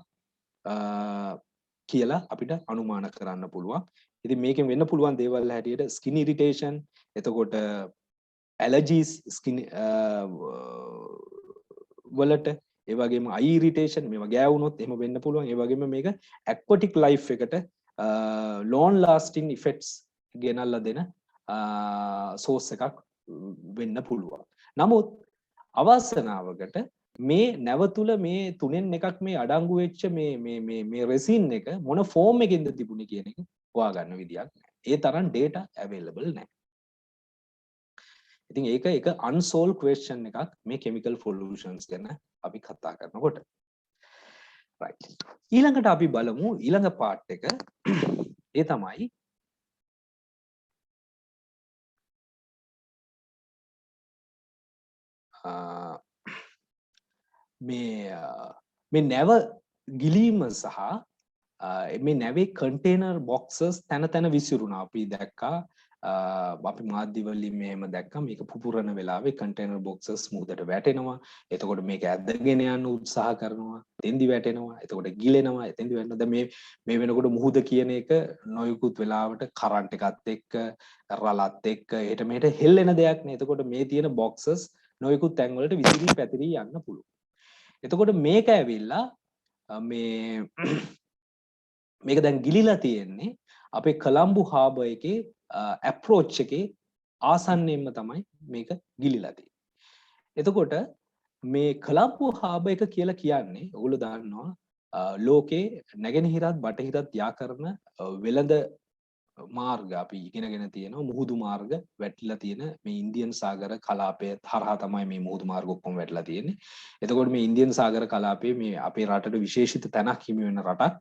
කියලා අපිට අනුමාන කරන්න පුළුවන්. ඉතින් මේකෙන් වෙන්න පුළුවන් දේවල් හැටියට ස්කින් ඉරිටේෂන්, එතකොට ඇලර්ජිස් ස්කින් වලට, ඒ වගේම අයි ඉරිටේෂන් මේවා ගෑවුනොත් එහෙම වෙන්න පුළුවන්. ඒ වගේම මේක ඇක්වටික් ලයිෆ් එකට ලොන් ලාස්ටිං ඉෆෙක්ට්ස් ගෙනල්ලා දෙන සෝස් එකක් වෙන්න පුළුවන්. නමුත් අවාසනාවකට මේ නැව තුල මේ 3න් එකක් මේ අඩංගු වෙච්ච මේ රෙසින් එක මොන ෆෝම් එකකින්ද තිබුණේ කියන එක හොයාගන්න විදියක් නැහැ. ඒ තරම් data available නැහැ. ඉතින් ඒක unsolved question එකක් මේ chemical pollutions ගැන අපි කතා කරනකොට. right. ඊළඟට අපි බලමු ඊළඟ part එක. ඒ තමයි මේ නැව ගිලීම සහ මේ නැවේ කන්ටේනර් බොක්සස් තැන තැන විසිරුණා. අපි දැක්කා අපි මාධ්‍යවලින් මෙහෙම දැක්කා මේක පුපුරන වෙලාවේ කන්ටේනර් බොක්සස් මුහුදට වැටෙනවා. එතකොට මේක ඇදගෙන යන්න උත්සාහ කරනවා. එතෙන්දි වැටෙනවා. එතකොට ගිලෙනවා. එතෙන්දි වැටෙනවා. දැන් මේ වෙනකොට මුහුද කියන එක නොයෙකුත් වෙලාවට කරන්ට් එකත් එක්ක රළත් එක්ක එහෙට මෙහෙට හෙල්ලෙන දෙයක් නේ. එතකොට මේ තියෙන බොක්සස් නොයෙකුත් තැන් වලට විසිරී පැතිරී යන්න පුළුවන්. එතකොට මේක ඇවිල්ලා මේක දැන් ගිලිලා තියෙන්නේ අපේ කොළඹ හාබර් එකේ අප්‍රෝච් එකේ ආසන්නයෙන්ම තමයි මේක ගිලිලා තියෙන්නේ. එතකොට මේ කොළඹ හාබර් එක කියලා කියන්නේ ඔයගොල්ලෝ දන්නවා ලෝකේ නැගෙනහිරත් බටහිරත් යා කරන වෙළඳ මාර්ග අපි ඉගෙනගෙන තියෙනවා මුහුදු මාර්ග වැටිලා තියෙන මේ ඉන්දියන් සාගර කලාපය හරහා තමයි මේ මුහුදු මාර්ග ඔක්කොම වැටලා තියෙන්නේ. එතකොට මේ ඉන්දියන් සාගර කලාපයේ මේ අපේ රටට විශේෂිත තැනක් හිමි වෙන රටක්.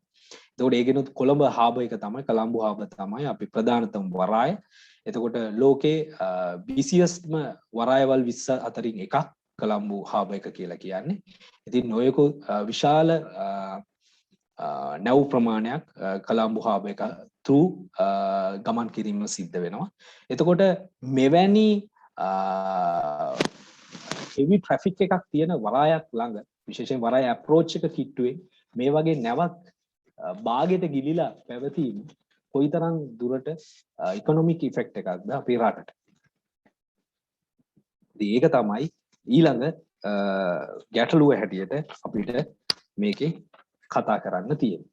එතකොට ඒකෙනුත් කොළඹ හාබර් එක තමයි කොළඹ හාබර් තමයි අපි ප්‍රධානතම වරාය. එතකොට ලෝකේ බිසියස්ට්ම වරායවල් 20 අතරින් එකක් කොළඹ හාබර් එක කියලා කියන්නේ. ඉතින් නොයෙකු විශාල නැව් ප්‍රමාණයක් කොළඹ හාබර් එක through ගමන් කිරීම සිද්ධ වෙනවා. එතකොට මෙවැනි heavy traffic එකක් තියෙන වරායක් ළඟ විශේෂයෙන් වරාය approach එක කිට්ටුවේ මේ වගේ නැවක් බාගෙට ගිලිලා පැවතීම කොයිතරම් දුරට ඉකොනොමික් ඉෆෙක්ට් එකක්ද අපේ රටට. ඉතින් ඒක තමයි ඊළඟ ගැටලුව හැටියට අපිට මේකේ කතා කරන්න තියෙන්නේ.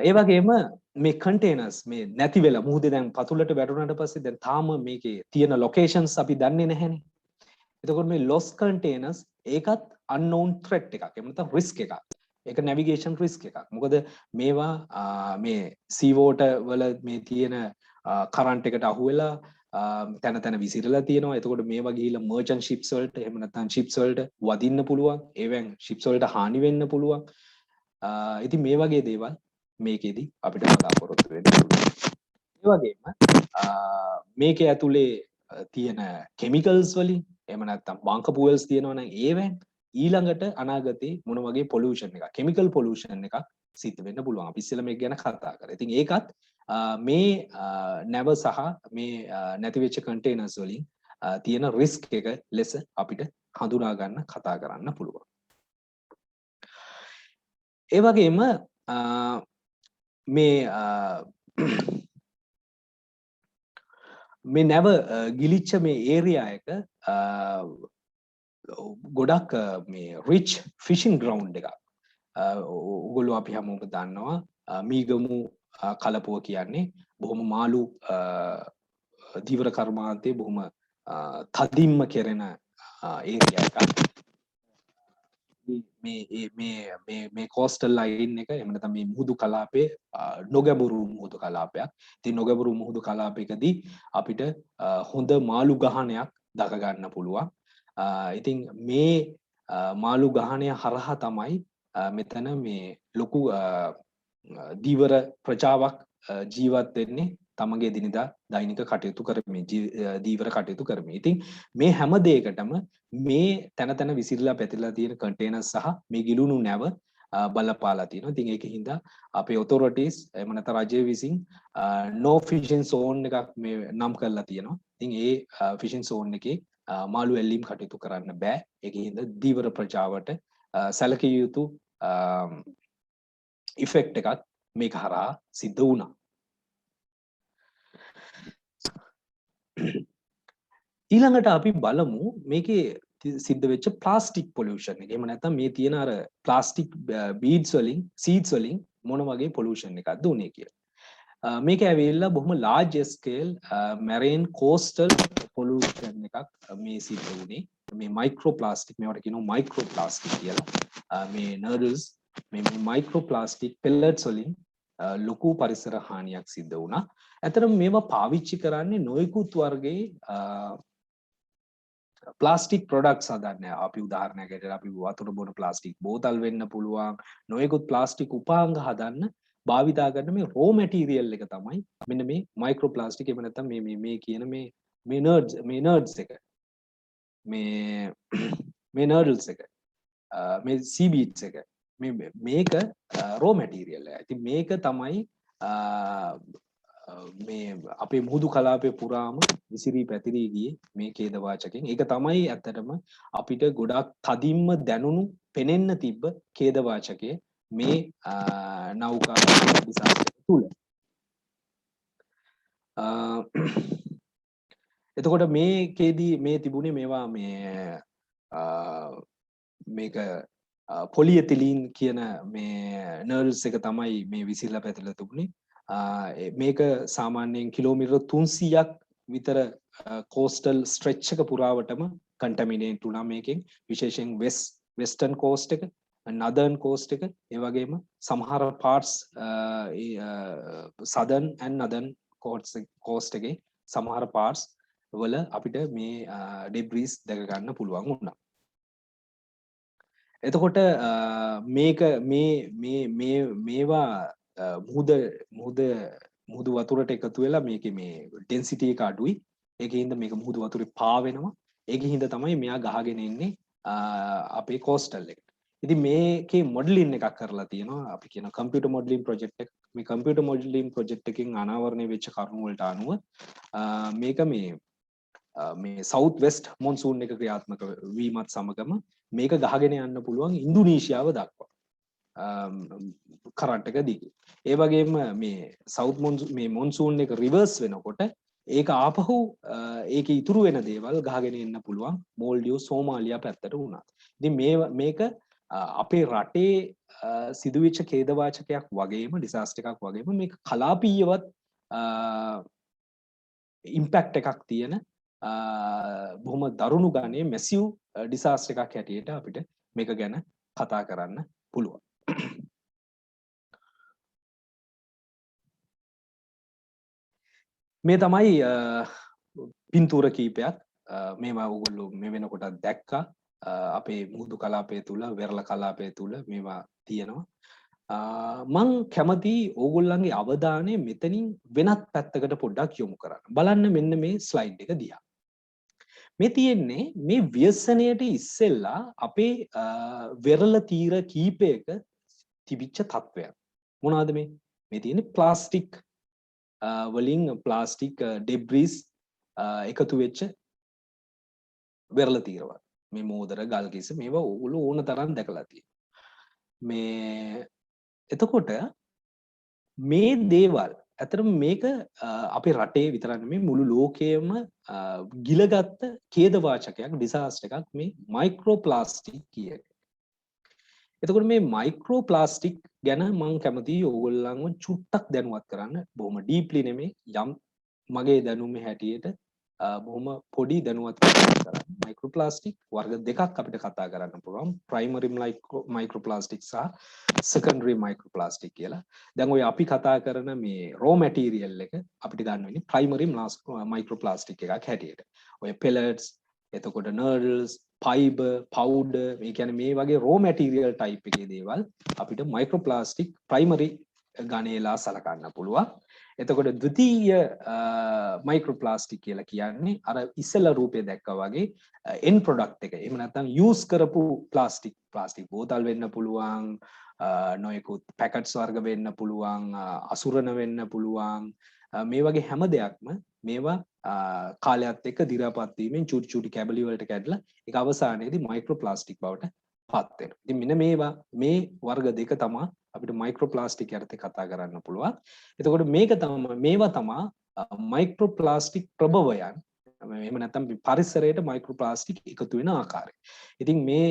ඒ වගේම මේ කන්ටේනර්ස් මේ නැති වෙලා මුහුදේ දැන් පතුලට වැටුණාට පස්සේ දැන් තාම මේකේ තියෙන ලොකේෂන්ස් අපි දන්නේ නැහැනේ. එතකොට මේ lost containers ඒකත් unknown threat එකක්. එහෙම නැත්නම් risk එකක්. ඒක navigation risk එකක්. මොකද මේවා මේ sea water වල මේ තියෙන current එකට අහු වෙලා තැන තැන විසිරලා තියෙනවා. එතකොට මේවා ගිහිල්ලා merchant ships වලට එහෙම නැත්නම් ships වලට වදින්න පුළුවන්. ඒවෙන් ships වලට හානි වෙන්න පුළුවන්. ඉතින් මේ වගේ දේවල් මේකෙදි අපිට බලාපොරොත්තු වෙන්න පුළුවන්. ඒ වගේම මේකේ ඇතුලේ තියෙන chemicals වලින් එහෙම නැත්නම් bunker fuels තියෙනවා නම් ඒවෙන් ඊළඟට අනාගතේ මොන වගේ pollution එකක් chemical pollution එකක් සිද්ධ වෙන්න පුළුවන්. අපි ඉස්සෙල්ලා මේක ගැන කතා කරා. ඉතින් ඒකත් මේ නැව සහ මේ නැති වෙච්ච containers වලින් තියෙන risk එක ලෙස අපිට හඳුනා ගන්න කතා කරන්න පුළුවන්. ඒ වගේම මේ නැව ගිලිච්ච මේ ඒරියා එක ගොඩක් මේ රිච් ෆිෂින් ග්‍රවුන්ඩ් එකක්. ඔයගොල්ලෝ අපි හැමෝම දන්නවා මීගමු කලපුව කියන්නේ බොහොම මාළු දීවර කර්මාන්තයේ බොහොම තදින්ම කෙරෙන ඒරියා එකක්. මේ කෝස්ටල් ලයින් එක එහෙම නැත්නම් මේ මුහුදු කලාපයේ නොගැඹුරු මුහුදු කලාපයක්. ඉතින් නොගැඹුරු මුහුදු කලාපයකදී අපිට හොඳ මාළු ගහනයක් දක ගන්න පුළුවන්. ඉතින් මේ මාළු ගහනය හරහා තමයි මෙතන මේ ලොකු දීවර ප්‍රජාවක් ජීවත් වෙන්නේ තමගේ දිනදා දෛනික කටයුතු කරමින් දීවර කටයුතු කරමින්. ඉතින් මේ හැම දෙයකටම මේ තැන තැන විසිරලා පැතිරලා තියෙන කන්ටේනර්ස් සහ මේ ගිලුණු නැව බලපාලා තියෙනවා. ඉතින් ඒකින්ද අපේ ඔතොරිටිස් එහෙම නැත්නම් රජය විසින් no fishing zone එකක් මේ නම් කරලා තියෙනවා. ඉතින් ඒ fishing zone එකේ මාළු එල්ලීම් කටයුතු කරන්න බෑ. ඒකින්ද දීවර ප්‍රජාවට සැලකිය යුතු ඉෆෙක්ට් එකක් මේක හරහා සිද්ධ වුණා. ඊළඟට අපි බලමු මේකේ සිද්ධ වෙච්ච ප්ලාස්ටික් පොලියුෂන් එක. එහෙම නැත්නම් මේ තියෙන අර ප්ලාස්ටික් බීඩ්ස් වලින් සීඩ්ස් වලින් මොන වගේ පොලියුෂන් එකක්ද උනේ කියලා. මේක ඇවිල්ලා බොහොම large scale marine coastal pollution එකක් මේ සිද්ධ වුණේ. මේ මයික්‍රෝ ප්ලාස්ටික් මේවට කියනවා මයික්‍රෝ ප්ලාස්ටික් කියලා. මේ නර්ඩල්ස් මේ මයික්‍රෝ ප්ලාස්ටික් pellets වලින් ලොකු පරිසර හානියක් සිද්ධ වුණා. ඇත්තටම මේවා පාවිච්චි කරන්නේ නොයෙකුත් වර්ගයේ ප්ලාස්ටික් ප්‍රොඩක්ට්ස් හදන්න. අපි උදාහරණයකට අපි වතුර බොන ප්ලාස්ටික් බෝතල් වෙන්න පුළුවන්. නොයෙකුත් ප්ලාස්ටික් උපාංග හදන්න භාවිතා කරන මේ රෝ මැටීරියල් එක තමයි මෙන්න මේ මයික්‍රෝ ප්ලාස්ටික්. එහෙම නැත්නම් මේ කියන මේ නර්ඩ්ස් එක මේ නර්ඩල්ස් එක මේ සී බීට්ස් එක මේක රෝ මැටීරියල් එක. ඉතින් මේක තමයි මේ අපේ මුහුදු කලාපයේ පුරාම විසිරී පැතිරී ගියේ මේ ඛේදවාචකයෙන්. ඒක තමයි ඇත්තටම අපිට ගොඩක් තදින්ම දැනුණු පෙනෙන්න තිබ්බ ඛේදවාචකය මේ නෞකා දිසාසය තුල. එතකොට මේකේදී මේ තිබුණේ මේවා මේක පොලිඑතිලීන් කියන මේ නර්ල්ස් එක තමයි මේ විසිරලා පැතිරලා තිබුණේ. මේක සාමාන්‍යයෙන් කිලෝමීටර් 300ක් විතර කෝස්ටල් ස්ට්‍රෙච් එක පුරාවටම කන්ටැමිනේට් වුණා මේකෙන්. විශේෂයෙන් වෙස්ටර්න් කෝස්ට් එක northern coast එක ඒ වගේම සමහර parts southern and northern coast එකේ සමහර parts වල අපිට මේ debris දැක ගන්න පුළුවන් වුණා. එතකොට මේක මේවා මුහුදු වතුරට එකතු වෙලා මේකේ මේ density එක අඩුයි. ඒකින්ද මේක මුහුදු වතුරේ පා වෙනවා. ඒකින්ද තමයි මෙයා ගහගෙන ඉන්නේ අපේ coastal එකට. ඉතින් මේකේ මොඩලින් එකක් කරලා තියෙනවා. අපි කියන කම්පියුටර් මොඩලින් ප්‍රොජෙක්ට් එක. මේ කම්පියුටර් මොඩලින් ප්‍රොජෙක්ට් එකකින් අනාවරණය වෙච්ච කරුණු වලට අනුව මේක මේ සවුත් වෙස්ට් මොන්සූන් එක ක්‍රියාත්මක වීමත් සමගම මේක ගහගෙන යන්න පුළුවන් ඉන්දුනීසියාව දක්වා කරන්ට් එක දිගේ. ඒ වගේම මේ සවුත් මොන්සූන් එක රිවර්ස් වෙනකොට ඒක ආපහු ඒකේ ඉතුරු වෙන දේවල් ගහගෙන එන්න පුළුවන් මෝල්ඩියෝ සෝමාලියා පැත්තට වුණා. ඉතින් මේක අපේ රටේ සිදුවෙච්ච ඛේදවාචකයක් වගේම ඩිසාස්ටර් එකක් වගේම මේක කලාපීයවත් ඉම්පැක්ට් එකක් තියෙන බොහොම දරුණු ගානේ මැසිව් ඩිසාස්ටර් එකක් හැටියට අපිට මේක ගැන කතා කරන්න පුළුවන්. මේ තමයි පින්තූර කීපයක් මේවා ඔයගොල්ලෝ මේ වෙනකොට දැක්කා අපේ මුහුදු කලාපය තුල වෙරළ කලාපය තුල මේවා තියෙනවා. මං කැමති ඕගොල්ලන්ගේ අවධානය මෙතනින් වෙනත් පැත්තකට පොඩ්ඩක් යොමු කරන්න. බලන්න මෙන්න මේ ස්ලයිඩ් එක දිහා. මේ තියෙන්නේ මේ ව්‍යසනයට ඉස්සෙල්ලා අපේ වෙරළ තීර කීපයක තිබිච්ච තත්වයක්. මොනවාද මේ? මේ තියෙන්නේ ප්ලාස්ටික් වලින් ප්ලාස්ටික් ඩෙබ්‍රිස් එකතු වෙච්ච වෙරළ තීරවල්. මේ මෝදර ගල් කිස මේවා ඕගොල්ලෝ ඕන තරම් දැකලා තියෙනවා. මේ එතකොට මේ දේවල් ඇත්තටම මේක අපේ රටේ විතරක් නෙමෙයි මුළු ලෝකයේම ගිලගත්ත ඛේදවාචකයක් ඩිසාස්ටර් එකක් මේ මයික්‍රෝ ප්ලාස්ටික් කියන එක. එතකොට මේ මයික්‍රෝ ප්ලාස්ටික් ගැන මම කැමතියි ඕගොල්ලන්ව චුට්ටක් දැනුවත් කරන්න. බොහොම ඩීප්ලි නෙමෙයි යම් මගේ දැනුමේ හැටියට බොහොම පොඩි දැනුවත් කරන්න. මයික්‍රෝ ප්ලාස්ටික් වර්ග දෙකක් අපිට කතා කරන්න පුළුවන්. ප්‍රයිමරි මයික්‍රෝ ප්ලාස්ටික් සහ සෙකන්ඩරි මයික්‍රෝ ප්ලාස්ටික් කියලා. දැන් ඔය අපි කතා කරන මේ රෝ මැටීරියල් එක අපිට ගන්න වෙන්නේ ප්‍රයිමරි මයික්‍රෝ ප්ලාස්ටික් එකක් හැටියට. ඔය පෙලට්ස්, එතකොට නර්ඩල්ස්, ෆයිබර්, පවුඩර්, මේ කියන්නේ මේ වගේ රෝ මැටීරියල් ටයිප් එකේ දේවල් අපිට මයික්‍රෝ ප්ලාස්ටික් ප්‍රයිමරි ගණේලා සලකන්න පුළුවන්. එතකොට ද්විතීය මයික්‍රෝ ප්ලාස්ටික් කියලා කියන්නේ අර ඉස්සෙල්ලා රූපේ දැක්කා වගේ end product එක. එහෙම නැත්නම් use කරපු ප්ලාස්ටික් බෝතල් වෙන්න පුළුවන්, නොයෙකුත් පැකට්ස් වර්ග වෙන්න පුළුවන්, අසුරණ වෙන්න පුළුවන්. මේ වගේ හැම දෙයක්ම මේවා කාලයත් එක්ක දි รา පත් වීමෙන් චුටි චුටි කැබලි වලට කැඩලා ඒක අවසානයේදී මයික්‍රෝ ප්ලාස්ටික් බවට පත් වෙනවා. ඉතින් මෙන්න මේ වර්ග දෙක තමයි අපිට මයික්‍රෝ ප්ලාස්ටික් යටතේ කතා කරන්න පුළුවන්. එතකොට මේවා තමයි මයික්‍රෝ ප්ලාස්ටික් ප්‍රභවයන්. එහෙම නැත්නම් පරිසරයට මයික්‍රෝ ප්ලාස්ටික් එකතු වෙන ආකාරය. ඉතින් මේ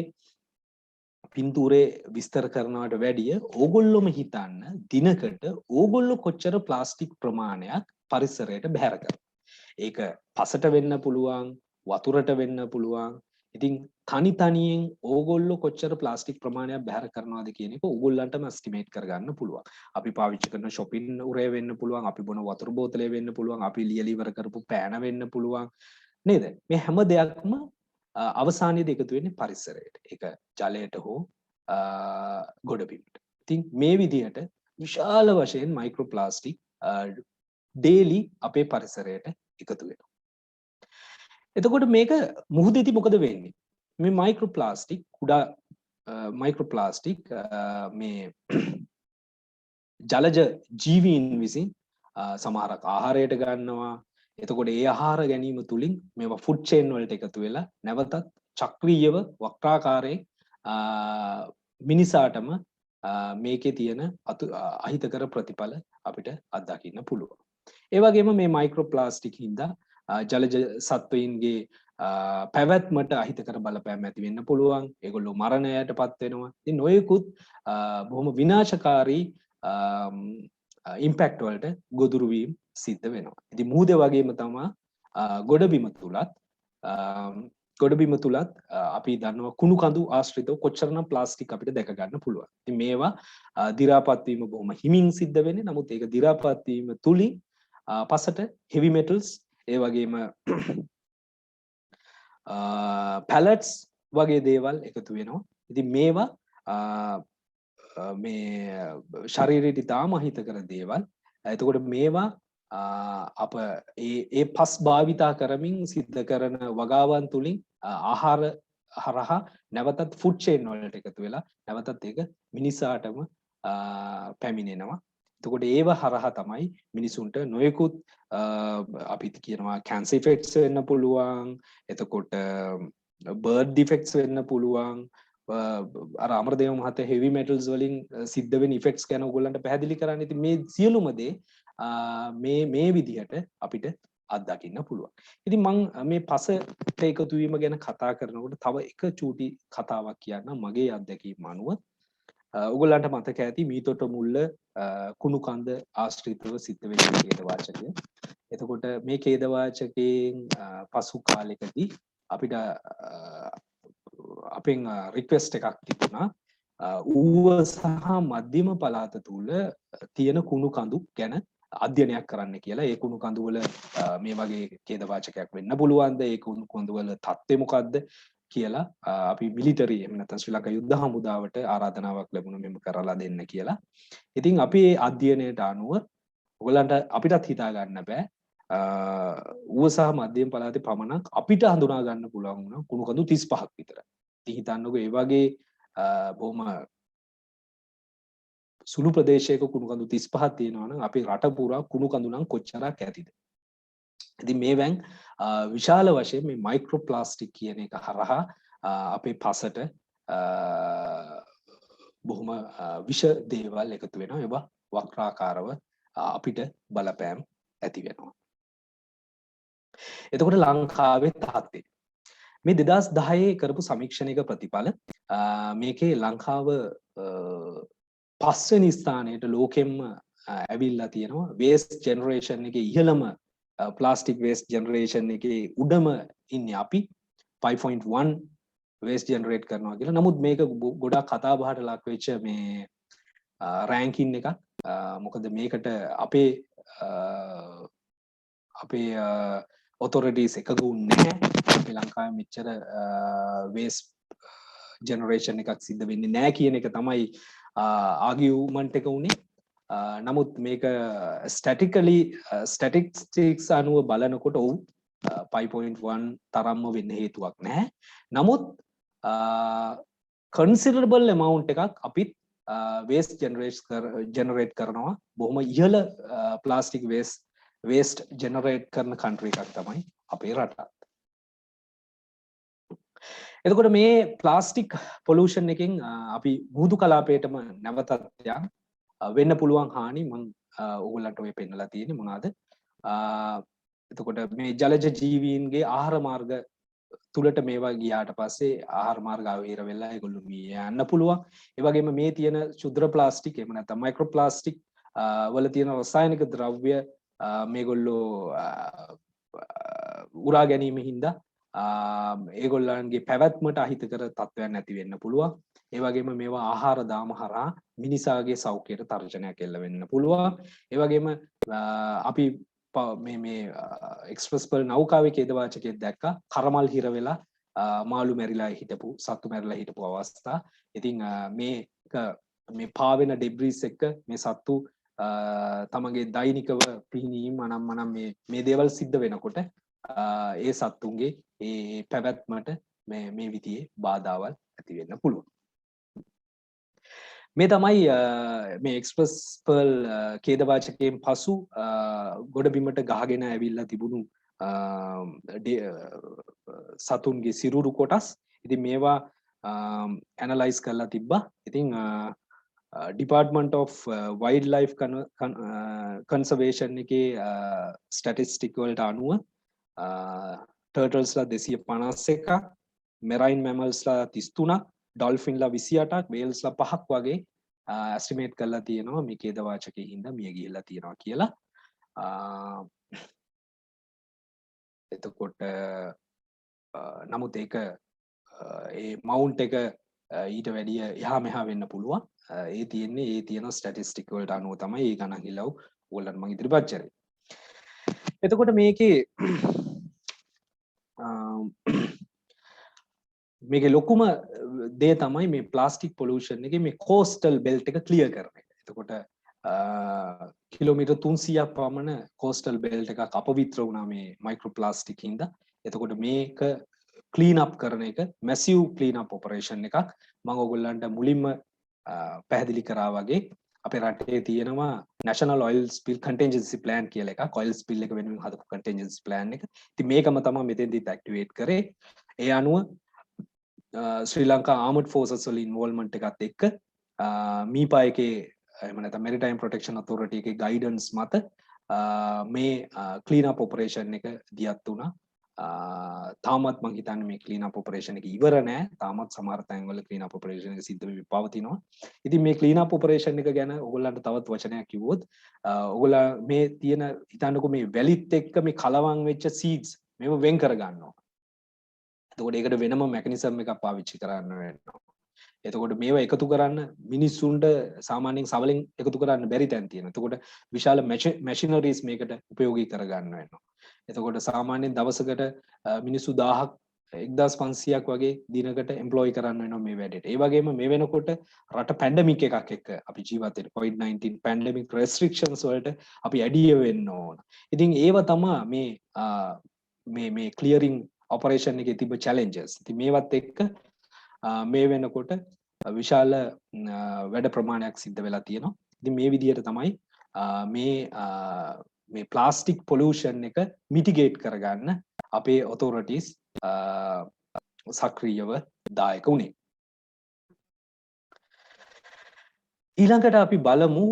පින්තූරේ විස්තර කරනවට වැඩිය ඕගොල්ලොම හිතන්න දිනකට ඕගොල්ලෝ කොච්චර ප්ලාස්ටික් ප්‍රමාණයක් පරිසරයට බැහැර කරනවද? ඒක පසට වෙන්න පුළුවන්, වතුරට වෙන්න පුළුවන්. ඉතින් තනියෙන් ඕගොල්ලෝ කොච්චර ප්ලාස්ටික් ප්‍රමාණයක් බැහැර කරනවද කියන එක ඕගොල්ලන්ටම එස්ටිමේට් කරගන්න පුළුවන්. අපි පාවිච්චි කරන shopping උරේ වෙන්න පුළුවන්, අපි බොන වතුර බෝතලේ වෙන්න පුළුවන්, අපි ලියලා ඉවර කරපු පෑන වෙන්න පුළුවන්. නේද? මේ හැම දෙයක්ම අවසානයේදී එකතු වෙන්නේ පරිසරයට. ඒක ජලයට හෝ ගොඩබිමට. ඉතින් මේ විදිහට විශාල වශයෙන් මයික්‍රෝ ප්ලාස්ටික් ඩේලි අපේ පරිසරයට එකතු වෙනවා. එතකොට මේක මුහුදේදී මොකද වෙන්නේ? මේ මයික්‍රෝ ප්ලාස්ටික් කුඩා මයික්‍රෝ ප්ලාස්ටික් මේ ජලජ ජීවීන් විසින් සමහරක් ආහාරයට ගන්නවා. එතකොට ඒ ආහාර ගැනීම තුලින් මේවා ෆුඩ් චේන් වලට එකතු වෙලා නැවතත් චක්‍රීයව වක්‍රාකාරයෙන් මිනිසාටම මේකේ තියෙන අහිතකර ප්‍රතිඵල අපිට අත්දකින්න පුළුවන්. ඒ වගේම මේ මයික්‍රෝ ප්ලාස්ටික් හින්දා ජලජ සත්වයින්ගේ පැවැත්මට අහිතකර බලපෑම් ඇති වෙන්න පුළුවන්. ඒගොල්ලෝ මරණයටපත් වෙනවා. ඉතින් නොයෙකුත් බොහොම විනාශකාරී ඉම්පැක්ට් වලට ගොදුරු වීම සිද්ධ වෙනවා. ඉතින් මුහුද වගේම තමයි ගොඩබිම තුලත් ගොඩබිම තුලත් අපි දන්නවා කුණු කඳු ආශ්‍රිතව කොච්චරනම් ප්ලාස්ටික් අපිට දැක ගන්න පුළුවන්. ඉතින් මේවා දි รา පත් වීම බොහොම හිමින් සිද්ධ වෙන්නේ. නමුත් ඒක දි รา පත් වීම තුලින් පසට හෙවි මෙටල්ස් ඒ වගේම පැලට්ස් වගේ දේවල් එකතු වෙනවා. ඉතින් මේවා මේ ශරීරයට ඉතාම අහිතකර දේවල්. එතකොට මේවා අප ඒ පස් භාවිතා කරමින් සිද්ධ කරන වගාවන් තුලින් ආහාර හරහා නැවතත් ෆුඩ් චේන් වලට එකතු වෙලා නැවතත් ඒක මිනිසාටම පැමිණෙනවා. එතකොට ඒව හරහා තමයි මිනිසුන්ට නොයෙකුත් අපි කියනවා කැන්සර් ඉෆෙක්ට්ස් වෙන්න පුළුවන්. එතකොට බර්ඩ් ඩිෆෙක්ට්ස් වෙන්න පුළුවන්. අර අමරදේව මහත්තයා හෙවි මෙටල්ස් වලින් සිද්ධ වෙන ඉෆෙක්ට්ස් ගැන ඔයගොල්ලන්ට පැහැදිලි කරන්න. ඉතින් මේ සියලුම දේ මේ විදිහට අපිට අත්දකින්න පුළුවන්. ඉතින් මම මේ පසට එකතු වීම ගැන කතා කරනකොට තව එක චූටි කතාවක් කියන්නම් මගේ අත්දැකීම අනුව. ඔයගොල්ලන්ට මතක ඇති මීතොට මුල්ල කුණු කන්ද ආශ්‍රිතව සිද්ධ වෙන ඛේද වාචකය. එතකොට මේ ඛේද වාචකයෙන් පසු කාලෙකදී අපිට අපෙන් රික්වෙස්ට් එකක් තිබුණා ඌව සහ මධ්‍යම පළාත තුල තියෙන කුණු කඳු ගැන අධ්‍යයනයක් කරන්න කියලා. ඒ කුණු කඳු වල මේ වගේ ඛේද වාචකයක් වෙන්න පුළුවන්ද? ඒ කුණු කඳු වල තත්ත්වය මොකද්ද කියලා අපි මිලිටරි එහෙම නැත්නම් ශ්‍රී ලංකා යුද්ධ හමුදාවට ආරාධනාවක් ලැබුණා මෙහෙම කරලා දෙන්න කියලා. ඉතින් අපි මේ අධ්‍යයනයට අනුව ඔයගලන්ට අපිටත් හිතා ගන්න බෑ ඌව සහ මධ්‍යම පළාතේ පමණක් අපිට හඳුනා ගන්න පුළුවන් වුණා කුණු කඳු 35ක් විතර. ඉතින් හිතන්නකෝ ඒ වගේ බොහොම සුළු ප්‍රදේශයක කුණු කඳු 35ක් තියෙනවා නම් අපේ රට පුරා කුණු කඳු නම් කොච්චරක් ඇතිද? ඉතින් මේවෙන් විශාල වශයෙන් මේ මයික්‍රෝ ප්ලාස්ටික් කියන එක හරහා අපේ පසට බොහොම විෂ දේවල් එකතු වෙනවා. ඒවා වක්‍රාකාරව අපිට බලපෑම් ඇති වෙනවා. එතකොට ලංකාවේ තත්ත්වය මේ 2010 කරපු සමීක්ෂණයක ප්‍රතිඵල මේකේ ලංකාව පස්වෙනි ස්ථානයට ලෝකෙම්ම ඇවිල්ලා තියෙනවා. වේස්ට් ජෙනරේෂන් එකේ ඉහළම ප්ලාස්ටික් වේස්ට් ජෙනරේෂන් එකේ උඩම ඉන්නේ අපි 5.1 වේස්ට් ජෙනරේට් කරනවා කියලා. නමුත් මේක ගොඩක් කතා බහට ලක් වෙච්ච මේ රෑන්කින් එකක්. මොකද මේකට අපේ ඔතොරිටිස් එකග වුණේ නැහැ. අපේ ලංකාවේ මෙච්චර වේස්ට් ජෙනරේෂන් එකක් සිද්ධ වෙන්නේ නැහැ කියන එක තමයි ආගියුමන්ට් එක උනේ. නමුත් මේක ස්ටැටිස්ටික්ස් අනුව බලනකොට ඔව් 5.1 තරම්ම වෙන්න හේතුවක් නැහැ. නමුත් කන්සිඩරබල් amount එකක් අපිත් වේස්ට් ජෙනරේට් කරනවා. බොහොම ඉහළ ප්ලාස්ටික් වේස්ට් ජෙනරේට් කරන කන්ට්‍රි එකක් තමයි අපේ රට. එතකොට මේ ප්ලාස්ටික් පොලියුෂන් එකෙන් අපි මුහුදු කලාපයටම නැවතත් යන වෙන්න පුළුවන් හානි මම ඕගොල්ලන්ට ඔය පෙන්නලා තියෙන්නේ මොනවාද? එතකොට මේ ජලජ ජීවීන්ගේ ආහාර මාර්ග තුලට මේවා ගියාට පස්සේ ආහාර මාර්ග අවහිර වෙලා ඒගොල්ලෝ මිය යන්න පුළුවන්. ඒ වගේම මේ තියෙන ශුද්‍ර ප්ලාස්ටික් එහෙම නැත්නම් මයික්‍රෝ ප්ලාස්ටික් වල තියෙන රසායනික ද්‍රව්‍ය මේගොල්ලෝ උරා ගැනීම හින්දා ඒගොල්ලන්ගේ පැවැත්මට අහිතකර තත්ත්වයන් ඇති වෙන්න පුළුවන්. ඒ වගේම මේවා ආහාර දාම හරහා මිනිසාගේ සෞඛ්‍යයට තර්ජනයක් එල්ල වෙන්න පුළුවන්. ඒ වගේම අපි මේ එක්ස්ප්‍රස් පර්ල් නෞකාවේ ඛේද වාචකයක් දැක්කා. කරමල් හිර වෙලා මාළු මැරිලා හිටපු සත්තු මැරිලා හිටපු අවස්ථා. ඉතින් මේ පාවෙන ඩෙබ්‍රිස් එක්ක මේ සත්තු තමගේ දෛනිකව පිහිනීම් අනම්මනම් මේ දේවල් සිද්ධ වෙනකොට ඒ සත්තුන්ගේ ඒ පැවැත්මට මේ විදිහේ බාධාවල් ඇති වෙන්න පුළුවන්. මේ තමයි මේ එක්ස්ප්‍රස් පර්ල් ඛේද වාචකයෙන් පසු ගොඩබිමට ගහගෙන ඇවිල්ලා තිබුණු සතුන්ගේ සිරුරු කොටස්. ඉතින් මේවා ඇනලයිස් කරලා තිබ්බා. ඉතින් Department of Wildlife Conservation එකේ ස්ටැටිස්ටික් වලට අනුව ටර්ටල්ස්ලා 251ක්, මෙරයින් මැමල්ස්ලා 33ක්, ඩොල්ෆින්ලා 28ක්, වේල්ස්ලා 5ක් වගේ ඇස්ටිමේට් කරලා තියෙනවා මේ ඛේද වාචකයේ හින්දා මිය ගිහිල්ලා තියෙනවා කියලා. එතකොට නමුත් ඒක ඒ මවුන්ට් එක ඊට වැඩිය එහා මෙහා වෙන්න පුළුවන්. ඒ තියෙන්නේ ඒ තියෙන ස්ටැටිස්ටික් වලට අනුව තමයි ඒ ගණන් හිලව් ඕගොල්ලන්ට මම ඉදිරිපත් කරේ. එතකොට මේකේ මේකේ ලොකුම දේ තමයි මේ ප්ලාස්ටික් පොලියුෂන් එකේ මේ කෝස්ටල් බෙල්ට් එක ක්ලියර් කරන එක. එතකොට කිලෝමීටර් 300ක් පමණ කෝස්ටල් බෙල්ට් එකක් අපවිත්‍ර වුණා මේ මයික්‍රෝ ප්ලාස්ටික් හින්දා. එතකොට මේක ක්ලීන් අප් කරන එක මැසිව් ක්ලීන් අප් ඔපරේෂන් එකක්. මම ඔයගොල්ලන්ට මුලින්ම පැහැදිලි කරා වගේ අපේ රටේ තියෙනවා National Oil Spill Contingency Plan කියලා එකක්. oil spill එක වෙනුවෙන් හදපු contingency plan එක. ඉතින් මේකම තමයි මෙතෙන්දිත් ඇක්ටිවේට් කරේ. ඒ අනුව ශ්‍රී ලංකා ආමඩ් ෆෝසස් වල ඉන්වෝල්ව්මන්ට් එකත් එක්ක මීපා එකේ එහෙම නැත්නම් මෙරිටයිම් ප්‍රොටෙක්ෂන් ඔතොරිටි එකේ ගයිඩන්ස් මත මේ ක්ලීන් අප් ඔපරේෂන් එක දියත් වුණා. තාමත් මං හිතන්නේ මේ ක්ලීන් අප් ඔපරේෂන් එක ඉවර නෑ. තාමත් සමහර තැන්වල ක්ලීන් අප් ඔපරේෂන් එක සිද්ධ වෙවි පවතිනවා. ඉතින් මේ ක්ලීන් අප් ඔපරේෂන් එක ගැන ඔයගොල්ලන්ට තවත් වචනයක් කිව්වොත් ඔයගොල්ලෝ මේ තියෙන හිතන්නකෝ මේ වැලිත් එක්ක මේ කලවම් වෙච්ච සීඩ්ස් මේව වෙන් කර ගන්නවා. එතකොට ඒකට වෙනම මෙකනිසම් එකක් පාවිච්චි කරන්න වෙනවා. එතකොට මේවා එකතු කරන්න මිනිස්සුන්ට සාමාන්‍යයෙන් සවලෙන් එකතු කරන්න බැරි තැන් තියෙනවා. එතකොට විශාල මැෂිනරිස් මේකට ප්‍රයෝගී කරගන්න වෙනවා. එතකොට සාමාන්‍යයෙන් දවසකට මිනිස්සු 1000ක් 1500ක් වගේ දිනකට එම්ප්ලොයි කරන්න වෙනවා මේ වැඩේට. ඒ වගේම මේ වෙනකොට රට පැන්ඩමික් එකක් එක්ක අපි ජීවත් වෙන COVID-19 පැන්ඩමික් රෙස්ට්‍රික්ෂන්ස් වලට අපි ඇඩිය වෙන්න ඕන. ඉතින් ඒව තමයි මේ ක්ලියරින් ඔපරේෂන් එකේ තිබ්බ චැලෙන්ජස්. ඉතින් මේවත් එක්ක මේ වෙනකොට විශාල වැඩ ප්‍රමාණයක් සිද්ධ වෙලා තියෙනවා. ඉතින් මේ විදිහට තමයි මේ ප්ලාස්ටික් පොලියුෂන් එක මිටිගේට් කරගන්න අපේ ඔතොරිටිස් සක්‍රියව දායක වුණේ. ඊළඟට අපි බලමු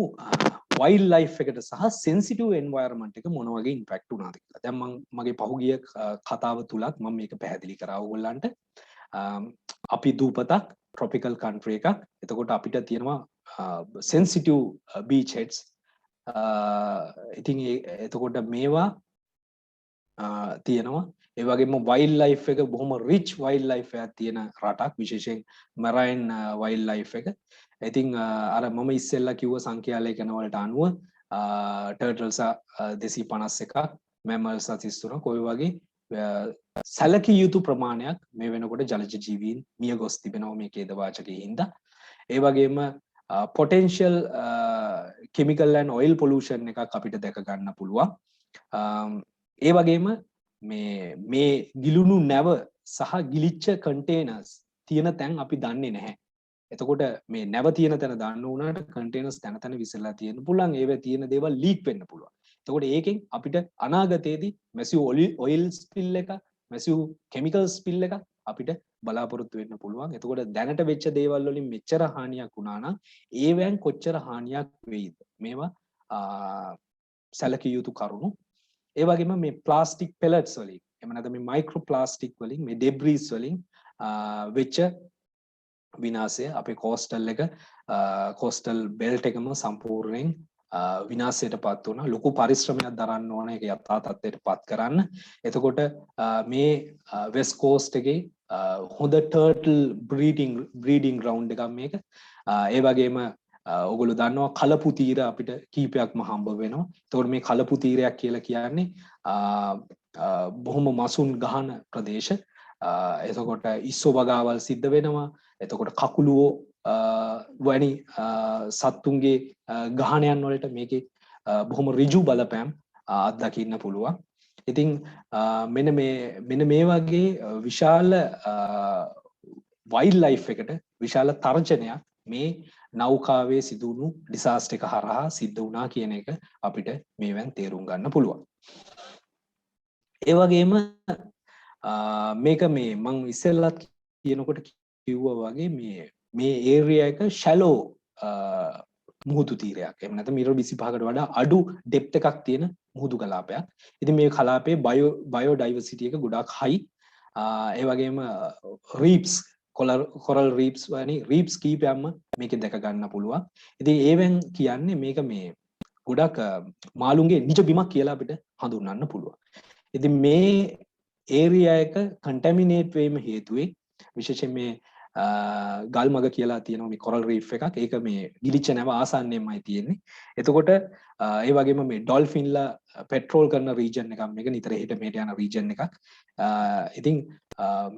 වයිල්ඩ් ලයිෆ් එකට සහ සෙන්සිටිව් එන්වයරන්මන්ට් එක මොන වගේ ඉම්පැක්ට් වුණාද කියලා. දැන් මම මගේ පහුගිය කතාව තුලත් මම මේක පැහැදිලි කරා ඕගොල්ලන්ට. අපි දූපතක් ට්‍රොපිකල් කන්ට්‍රි එකක්. එතකොට අපිට තියෙනවා සෙන්සිටිව් බීච් හෙඩ්ස්. ඉතින් එතකොට මේවා තියෙනවා. ඒ වගේම වයිල්ඩ් ලයිෆ් එක බොහොම රිච් වයිල්ඩ් ලයිෆ් එකක් තියෙන රටක්, විශේෂයෙන් මරයින් වයිල්ඩ් ලයිෆ් එක. ඉතින් අර මම ඉස්සෙල්ලා කිව්ව සංඛ්‍යා ලේඛන වලට අනුව ටර්ටල්ස් 251ක්, මැමල්ස් 33ක්, ඔය වගේ සැලකිය යුතු ප්‍රමාණයක් මේ වෙනකොට ජලජ ජීවීන් මිය ගොස් තිබෙනවා මේ ඛේද වාචකයේ හින්දා. ඒ වගේම පොටෙන්ෂියල් කෙමිකල් ඇන්ඩ් ඔයිල් පොලියුෂන් එකක් අපිට දැක ගන්න පුළුවන්. ඒ වගේම මේ ගිලුණු නැව සහ ගිලිච්ච කන්ටේනර්ස් තියෙන තැන් අපි දන්නේ නැහැ. එතකොට මේ නැව තියෙන තැන දන්න වුණාට කන්ටේනර්ස් තැන තැන විසලා තියෙන්න පුළුවන්. ඒව තියෙන දේවල් ලීක් වෙන්න පුළුවන්. එතකොට ඒකෙන් අපිට අනාගතයේදී මැසිව් ඔයිල් ස්පිල් එක, මැසිව් කෙමිකල් ස්පිල් එක අපිට බලාපොරොත්තු වෙන්න පුළුවන්. එතකොට දැනට වෙච්ච දේවල් වලින් මෙච්චර හානියක් වුණා නම් ඒවෙන් කොච්චර හානියක් වෙයිද? මේවා සැලකිය යුතු කරුණු. ඒ වගේම මේ ප්ලාස්ටික් පෙලට්ස් වලින්, එහෙම නැත්නම් මේ මයික්‍රෝ ප්ලාස්ටික් වලින්, මේ ඩෙබ්‍රීස් වලින් වෙච්ච විනාශය අපේ කෝස්ටල් බෙල්ට් එකම සම්පූර්ණයෙන් විනාශයටපත් වුණා. ලොකු පරිශ්‍රමයක් දරන්න ඕන ඒක යථා තත්ත්වයටපත් කරන්න. එතකොට මේ වෙස්ට් කෝස්ට් එකේ හොඳ ටර්ටල් බ්‍රීඩිං ග්‍රවුන්ඩ් එකක් මේක. ඒ වගේම ඔයගොල්ලෝ දන්නවා කලපු තීර අපිට කීපයක්ම හම්බ වෙනවා. එතකොට මේ කලපු තීරයක් කියලා කියන්නේ බොහොම මසුන් ගහන ප්‍රදේශ. එතකොට ඉස්සෝ වගාවල් සිද්ධ වෙනවා. එතකොට කකුලුවෝ වැනි සත්තුන්ගේ ගහනයන් වලට මේකේ බොහොම ඍජු බලපෑම් අත්දකින්න පුළුවන්. ඉතින් මෙන්න මේ වගේ විශාල වයිල්ඩ් ලයිෆ් එකට විශාල තර්ජනයක් මේ නෞකාවේ සිදුවුණු ඩිසාස්ටර් එක හරහා සිද්ධ වුණා කියන එක අපිට මේවෙන් තේරුම් ගන්න පුළුවන්. ඒ වගේම මේක මේ මම ඉස්සෙල්ලත් කියනකොට කිව්වා වගේ මේ ඒරියා එක ෂැලෝ මුහුදු තීරයක්. එහෙම නැත්නම් මීටර් 25කට වඩා අඩු ඩෙප්ත් එකක් තියෙන මුහුදු කලාපයක්. ඉතින් මේ කලාපයේ බයෝඩයිවර්සිටි එක ගොඩාක් හයි. ඒ වගේම රීප්ස්, කොරල් රීප්ස් වැනි රීප්ස් කීපයක්ම මේකේ දැක ගන්න පුළුවන්. ඉතින් ඒවෙන් කියන්නේ මේක මේ ගොඩක් මාළුන්ගේ නිජ බිමක් කියලා අපිට හඳුන්වන්න පුළුවන්. ඉතින් මේ ඒරියා එක කන්ටැමිනේට් වීම හේතුවෙන් විශේෂයෙන් මේ ගල් මග කියලා තියෙනවා මේ කොරල් රීෆ් එකක්. ඒක මේ ගිලිච්ච නැව ආසන්නයෙන්මයි තියෙන්නේ. එතකොට ඒ වගේම මේ ඩොල්ෆින්ලා පෙට්‍රෝල් කරන රීජන් එකක් මේක නිතර හිට මෙහෙට යන රීජන් එකක්. ඉතින්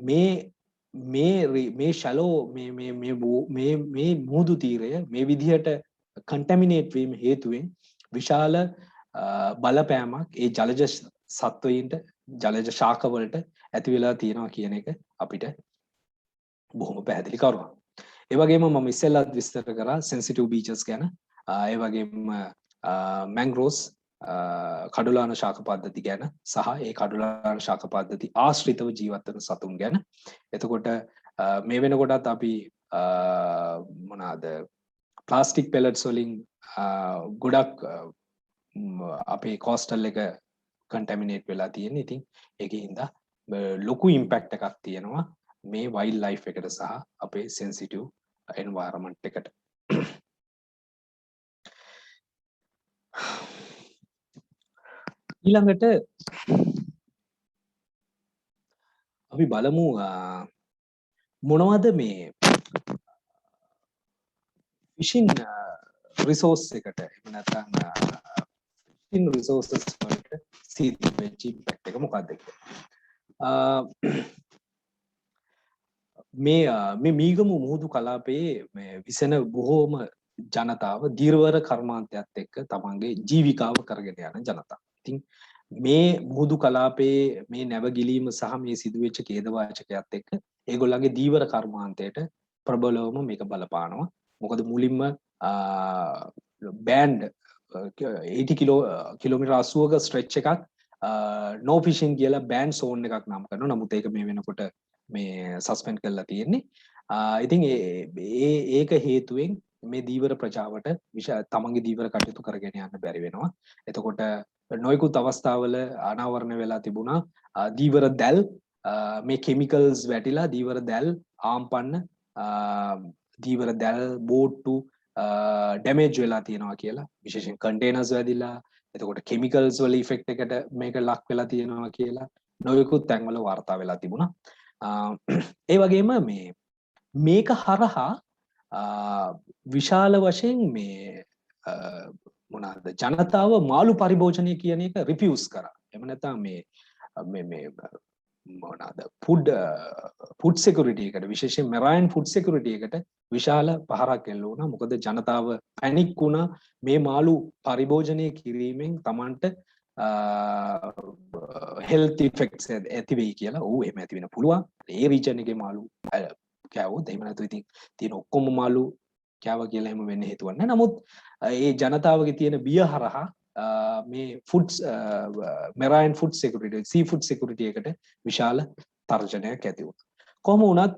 මේ ෂැලෝ මේ මුහුදු තීරය මේ විදිහට කන්ටැමිනේට් වීම හේතුවෙන් විශාල බලපෑමක් ඒ ජලජ සත්වයින්ට ජලජ ශාකවලට ඇති වෙලා තියෙනවා කියන එක අපිට බොහොම පැහැදිලි කරුණක්. ඒ වගේම මම ඉස්සෙල්ලත් විස්තර කරා සෙන්සිටිව් බීචස් ගැන. ඒ වගේම මැන්ග්‍රෝව්ස් කඩුලාන ශාක පද්ධති ගැන සහ ඒ කඩුලාන ශාක පද්ධති ආශ්‍රිතව ජීවත් වෙන සතුන් ගැන. එතකොට මේ වෙනකොටත් අපි මොනවාද ප්ලාස්ටික් පෙලට්ස් වලින් ගොඩක් අපේ කෝස්ටල් එක කන්ටැමිනේට් වෙලා තියෙන. ඉතින් ඒකේ හින්දා ලොකු ඉම්පැක්ට් එකක් තියෙනවා මේ වයිල්ඩ් ලයිෆ් එකට සහ අපේ සෙන්සිටිව් එන්වයරන්මන්ට් එකට. ඊළඟට අපි බලමු මොනවද මේ ෆිෂින් රිසෝස් එකට එහෙම නැත්නම් ෆිෂින් රිසෝසස් වලට සිද්ධ වෙච්ච ඉම්පැක්ට් එක මොකක්ද කියලා. මේ මීගමු මුහුදු කලාපයේ මේ විසෙන බොහෝම ජනතාව දීර්ඝවර කර්මාන්තයත් එක්ක තමන්ගේ ජීවිකාව කරගෙන යන ජනතාව. ඉතින් මේ මුහුදු කලාපයේ මේ නැවගිලීම සහ මේ සිදුවෙච්ච ඛේදවාචකයත් එක්ක ඒගොල්ලන්ගේ දීවර කර්මාන්තයට ප්‍රබලවම මේක බලපානවා. මොකද මුලින්ම බෑන්ඩ් 80 කිලෝමීටර් 80ක ස්ට්‍රෙච් එකක් නෝ ෆිෂින් කියලා බෑන්ඩ් සෝන් එකක් නම් කරනවා. නමුත් ඒක මේ වෙනකොට මේ සස්පෙන්ඩ් කරලා තියෙන්නේ. ඉතින් ඒක හේතුවෙන් මේ දීවර ප්‍රජාවට තමන්ගේ දීවර කටයුතු කරගෙන යන්න බැරි වෙනවා. එතකොට නොයෙකුත් අවස්ථාවල අනාවරණ වෙලා තිබුණා දීවර දැල් මේ කෙමිකල්ස් වැටිලා දීවර දැල් ආම්පන්න දීවර දැල් බෝට්ටු ඩැමේජ් වෙලා තියෙනවා කියලා. විශේෂයෙන් කන්ටේනර්ස් වැදිලා එතකොට කෙමිකල්ස් වල ඉෆෙක්ට් එකට මේක ලක් වෙලා තියෙනවා කියලා නොයෙකුත් තැන්වල වාර්තා වෙලා තිබුණා. ඒ වගේම මේක හරහා විශාල වශයෙන් මේ මොනවාද ජනතාව මාළු පරිභෝජනය කියන එක රිෆියුස් කරා. එහෙම නැත්නම් මේ මොනවාද ෆුඩ් සිකියුරිටි එකට විශේෂයෙන් මෙරයින් ෆුඩ් සිකියුරිටි එකට විශාල පහරක් එල්ල වුණා. මොකද ජනතාව පැනික් වුණා මේ මාළු පරිභෝජනය කිරීමෙන් Tamanට හෙල්ත් ඉෆෙක්ට්ස් ඇති වෙයි කියලා. ඔව් එහෙම ඇති වෙන්න පුළුවන්. ඒ රීජන් එකේ මාළු කෑවොත් එහෙම නැතු ඉතින් තියෙන ඔක්කොම මාළු කෑවා කියලා එහෙම වෙන්න හේතුවක් නැහැ. නමුත් ඒ ජනතාවගේ තියෙන බිය හරහා මේ ෆුඩ්ස් මෙරයින් ෆුඩ් සිකියුරිටි සී ෆුඩ් සිකියුරිටි එකට විශාල තර්ජනයක් ඇති වුණා. කොහොම වුණත්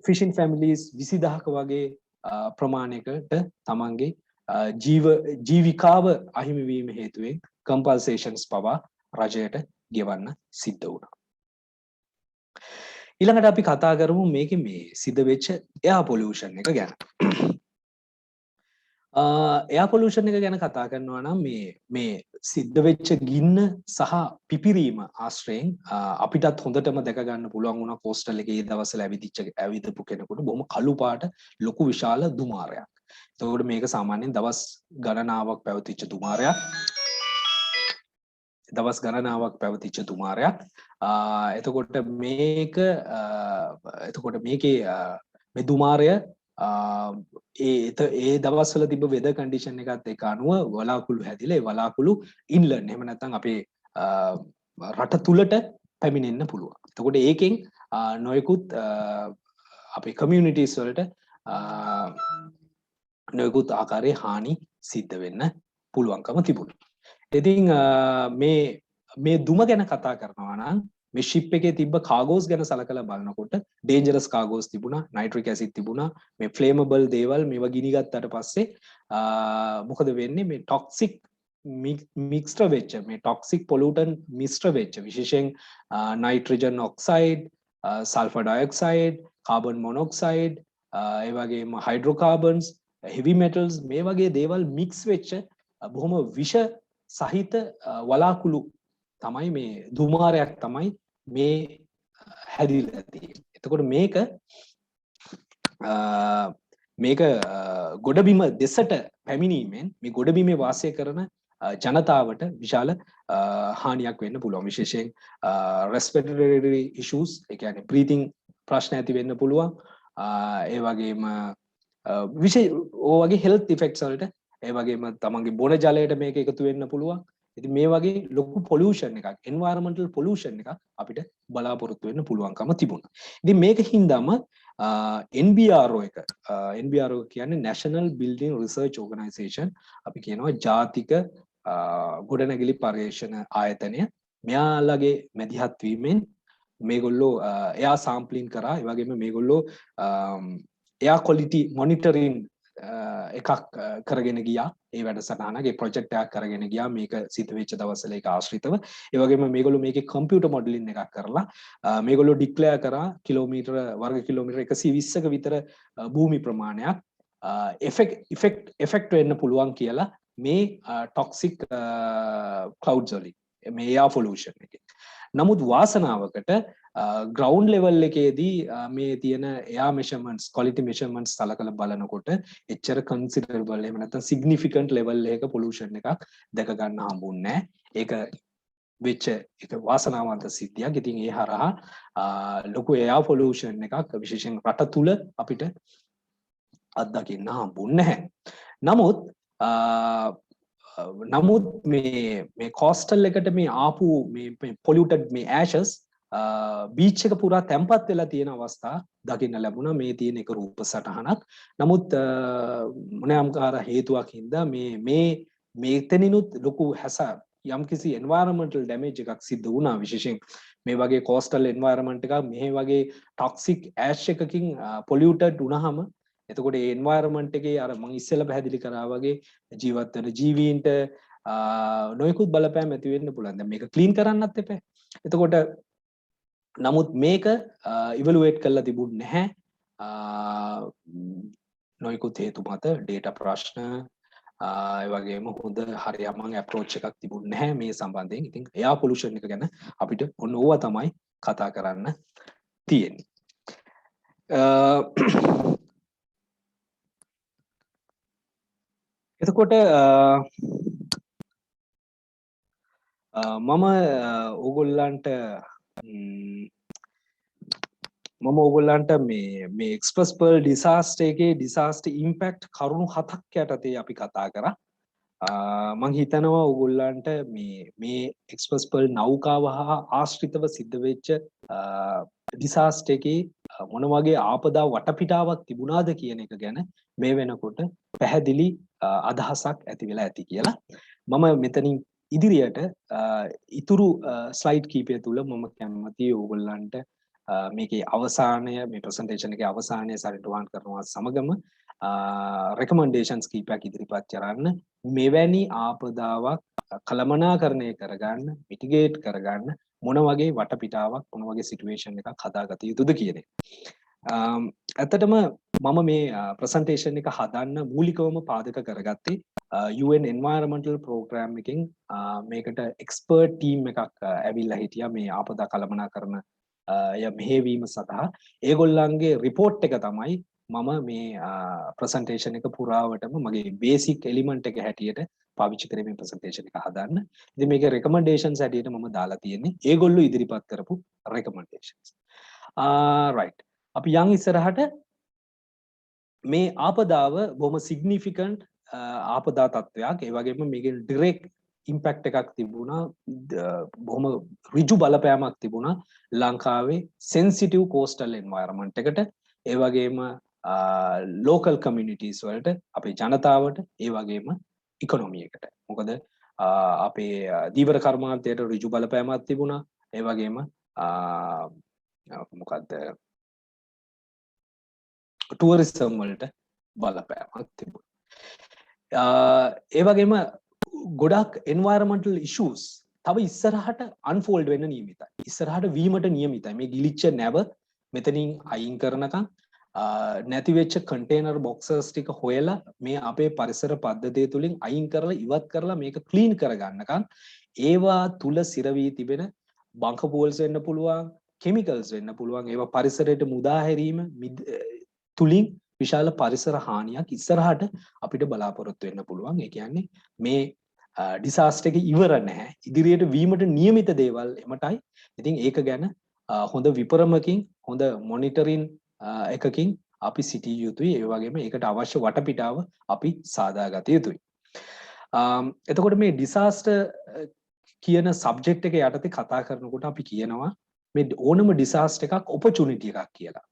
ෆිෂින් ෆැමිලිස් 20000ක වගේ ප්‍රමාණයකට තමන්ගේ ජීවිකාව අහිමි වීම හේතුවෙන් කම්පල්සේෂන්ස් පවා රජයට ගෙවන්න සිද්ධ වුණා. ඊළඟට අපි කතා කරමු මේකේ මේ සිද්ධ වෙච්ච එයා පොලියුෂන් එක ගැන. එයා පොලියුෂන් එක ගැන කතා කරනවා නම් මේ සිද්ධ වෙච්ච ගින්න සහ පිපිරීම ආශ්‍රයෙන් අපිටත් හොඳටම දැක ගන්න පුළුවන් වුණා කෝස්ටල් එකේ ඒ දවස්වල ඇවිදපු කෙනෙකුට බොහොම කළු පාට ලොකු විශාල දුමාරයක්. එතකොට මේක සාමාන්‍යයෙන් දවස් ගණනාවක් පැවතිච්ච දුමාරයක්. එතකොට මේකේ මේ දුමාරය ඒ දවස්වල තිබ්බ වෙදර් කන්ඩිෂන් එකත් එක්ක අනුව වලාකුළු හැදිලා ඒ වලාකුළු ඉන්ලන්ඩ් එහෙම නැත්නම් අපේ රට තුලට පැමිණෙන්න පුළුවන්. එතකොට ඒකෙන් නොයෙකුත් අපේ කමියුනිටිස් වලට නොයෙකුත් ආකාරයේ හානි සිද්ධ වෙන්න පුළුවන්කම තිබුණා. ඉතින් මේ දුම ගැන කතා කරනවා නම් මේ ෂිප් එකේ තිබ්බ කාගෝස් ගැන සලකලා බලනකොට ඩේන්ජරස් කාගෝස් තිබුණා, නයිට්‍රික් ඇසිඩ් තිබුණා, මේ ෆ්ලේමබල් දේවල් මේවා ගිනි ගත්තට පස්සේ මොකද වෙන්නේ මේ ටොක්සික් මික්ස්ඩ් වෙච්ච මේ ටොක්සික් පොලියුටන්ට් මික්ස්ඩ් වෙච්ච විශේෂයෙන් nitrogen oxide, sulphur dioxide, carbon monoxide, ඒ වගේම හයිඩ්‍රෝකාබන්ස්, හෙවි මෙටල්ස් මේ වගේ දේවල් මික්ස් වෙච්ච බොහොම විෂ සහිත වලාකුළු තමයි මේ දුමාරයක් තමයි මේ හැදිලා තියෙන්නේ. එතකොට මේක ගොඩබිම දෙසට පැමිණීමෙන් මේ ගොඩබිමේ වාසය කරන ජනතාවට විශාල හානියක් වෙන්න පුළුවන්. විශේෂයෙන් respiratory issues, ඒ කියන්නේ breathing ප්‍රශ්න ඇති වෙන්න පුළුවන්. ඒ වගේම වගේ health effects වලට, ඒ වගේම තමන්ගේ බොන ජලයට මේක එකතු වෙන්න පුළුවන්. ඉතින් මේ වගේ ලොකු pollution එකක්, environmental pollution එකක් අපිට බලාපොරොත්තු වෙන්න පුළුවන්කම තිබුණා. ඉතින් මේක හින්දාම NBRO එක, NBRO කියන්නේ National Building Research Organization, අපි කියනවා ජාතික ගොඩනැගිලි පර්යේෂණ ආයතනය, මෙයාලගේ මැදිහත් වීමෙන් මේගොල්ලෝ එයා සාම්ප්ලින් කරා. ඒ වගේම මේගොල්ලෝ එයා quality monitoring එකක් කරගෙන ගියා. ඒ වැඩසටහනගේ ප්‍රොජෙක්ට් එකක් කරගෙන ගියා මේක සිද්ධ වෙච්ච දවස්වල ඒක ආශ්‍රිතව. ඒ වගේම මේගොල්ලෝ මේකේ කම්පියුටර් මොඩලින් එකක් කරලා මේගොල්ලෝ ඩික්ලෙයාර් කරා වර්ග කිලෝමීටර 120ක විතර භූමි ප්‍රමාණයක් ඉෆෙක්ට් වෙන්න පුළුවන් කියලා මේ ටොක්සික් ක්ලවුඩ්ස් වලින්, මේ එයා පොලියුෂන් එකේ. නමුත් වාසනාවකට ග්‍රවුන්ඩ් ලෙවල් එකේදී මේ තියෙන එයා මෙෂර්මන්ට්ස්, ක්වොලිටි මෙෂර්මන්ට්ස් සලකලා බලනකොට එච්චර කන්සිඩරබල්, එහෙම නැත්නම් සිග්නිෆිකන්ට් ලෙවල් එකක පොලියුෂන් එකක් දැක ගන්න හම්බුන්නේ නැහැ. ඒක වෙච්ච එක වාසනාවන්ත සිද්ධියක්. ඉතින් ඒ හරහා ලොකු එයා පොලියුෂන් එකක් විශේෂයෙන් රට තුල අපිට අත්දකින්න හම්බුන්නේ නැහැ. නමුත් මේ කෝස්ටල් එකට මේ ආපු මේ පොලියුටඩ් මේ ඇෂස් බීච් එක පුරා තැම්පත් වෙලා තියෙන අවස්ථා දකින්න ලැබුණා. මේ තියෙන එක රූප සටහනක්. නමුත් මොනවාම්කාර හේතුවක් හින්දා මේතනිනුත් ලොකු යම්කිසි environmental damage එකක් සිද්ධ වුණා. විශේෂයෙන් මේ වගේ coastal environment එකක් මේ වගේ toxic ash එකකින් polluted වුණාම, එතකොට ඒ environment එකේ අර මම ඉස්සෙල්ලා පැහැදිලි කරා වගේ ජීවත් වෙන ජීවීන්ට නොයෙකුත් බලපෑම් ඇති වෙන්න පුළුවන්. දැන් මේක ක්ලීන් කරන්නත් එපා. එතකොට නමුත් මේක ඉවලුවේට් කරලා තිබුණේ නැහැ. නොයෙකුත් හේතු මත ඩේටා ප්‍රශ්න, ඒ වගේම හොඳ හරියමං අප්‍රෝච් එකක් තිබුණේ නැහැ මේ සම්බන්ධයෙන්. ඉතින් එයා පොලියුෂන් එක ගැන අපිට ඔන්න ඕවා තමයි කතා කරන්න තියෙන්නේ. එතකොට මම ඕගොල්ලන්ට මේ එක්ස්ප්‍රස් පර්ල් ඩිසාස්ටර් එකේ ඩිසාස්ටර් ඉම්පැක්ට් කරුණු 7ක් යටතේ අපි කතා කරා. මම හිතනවා ඕගොල්ලන්ට මේ එක්ස්ප්‍රස් පර්ල් නෞකාව හා ආශ්‍රිතව සිද්ධ වෙච්ච ඩිසාස්ටර් එකේ මොන වගේ ආපදා වටපිටාවක් තිබුණාද කියන එක ගැන මේ වෙනකොට පැහැදිලි අදහසක් ඇති වෙලා ඇති කියලා. මම මෙතනින් ඉදිරියට ඉතුරු ස්ලයිඩ් කීපය තුල මම කැමතියි ඕගොල්ලන්ට මේකේ අවසානය, මේ ප්‍රසන්ටේෂන් එකේ අවසානය සරිටුවාන් කරනවා සමගම රෙකමෙන්ඩේෂන්ස් කීපයක් ඉදිරිපත් කරන්න, මෙවැනි ආපදාවක් කළමනාකරණය කරගන්න, මිටිගේට් කරගන්න මොන වගේ වටපිටාවක්, මොන වගේ සිටුේෂන් එකක් හදාගත යුතුද කියන එක. ඇත්තටම මම මේ ප්‍රසන්ටේෂන් එක හදන්න මූලිකවම පාදක කරගත්තේ UN Environmental Program එකෙන් මේකට එක්ස්පර්ට් ටීම් එකක් ඇවිල්ලා හිටියා මේ ආපදා කළමනාකරණ මෙහෙවීම සඳහා. ඒගොල්ලන්ගේ රිපෝට් එක තමයි මම මේ ප්‍රසන්ටේෂන් එක පුරාවටම මගේ බේසික් එලිමන්ට් එක හැටියට පාවිච්චි කරේ මේ ප්‍රසන්ටේෂන් එක හදන්න. ඉතින් මේකේ රෙකමෙන්ඩේෂන්ස් හැටියට මම දාලා තියෙන්නේ ඒගොල්ලෝ ඉදිරිපත් කරපු රෙකමෙන්ඩේෂන්ස්. right. අපි යන් ඉස්සරහට මේ ආපදාව බොහොම සිග්නිෆිකන්ට් ආපදා තත්වයක්. ඒ වගේම මේකේ ඩිරෙක්ට් ඉම්පැක්ට් එකක් තිබුණා, බොහොම ඍජු බලපෑමක් තිබුණා ලංකාවේ සෙන්සිටිව් කෝස්ටල් එන්වයරන්මන්ට් එකට, ඒ වගේම ලෝකල් කමියුනිටිස් වලට, අපේ ජනතාවට, ඒ වගේම ඉකොනොමි එකට. මොකද අපේ දීවර කර්මාන්තයට ඍජු බලපෑමක් තිබුණා, ඒ වගේම මොකද්ද ටුවරිසම් වලට බලපෑමක් තිබුණා. ඒ වගේම ගොඩක් environmental issues තව ඉස්සරහට unfold වෙන්න නියමිතයි. ඉස්සරහට වීමට නියමිතයි. මේ ගිලිච්ච නැව මෙතනින් අයින් කරනකම් නැති වෙච්ච කන්ටේනර් බොක්සස් ටික හොයලා මේ අපේ පරිසර පද්ධතිය තුලින් අයින් කරලා ඉවත් කරලා මේක ක්ලීන් කරගන්නකම් ඒවා තුල සිර වී තිබෙන බංකපෝල්ස් වෙන්න පුළුවන් කෙමිකල්ස් වෙන්න පුළුවන් ඒවා පරිසරයට මුදා හැරීම තුලින් විශාල පරිසර හානියක් ඉස්සරහට අපිට බලාපොරොත්තු වෙන්න පුළුවන්. ඒ කියන්නේ මේ ඩිසාස්ටර් එක ඉවර නැහැ. ඉදිරියට වීමට නියමිත දේවල් එමටයි. ඉතින් ඒක ගැන හොඳ විපරමකින් හොඳ මොනිටරින් එකකින් අපි සිටිය යුතුයි. ඒ වගේම ඒකට අවශ්‍ය වටපිටාව අපි සාදාගත යුතුයි. එතකොට මේ ඩිසාස්ටර් කියන සබ්ජෙක්ට් එක යටතේ කතා කරනකොට අපි කියනවා මේ ඕනම ඩිසාස්ටර් එකක් ඔපචුනිටි එකක් කියලා.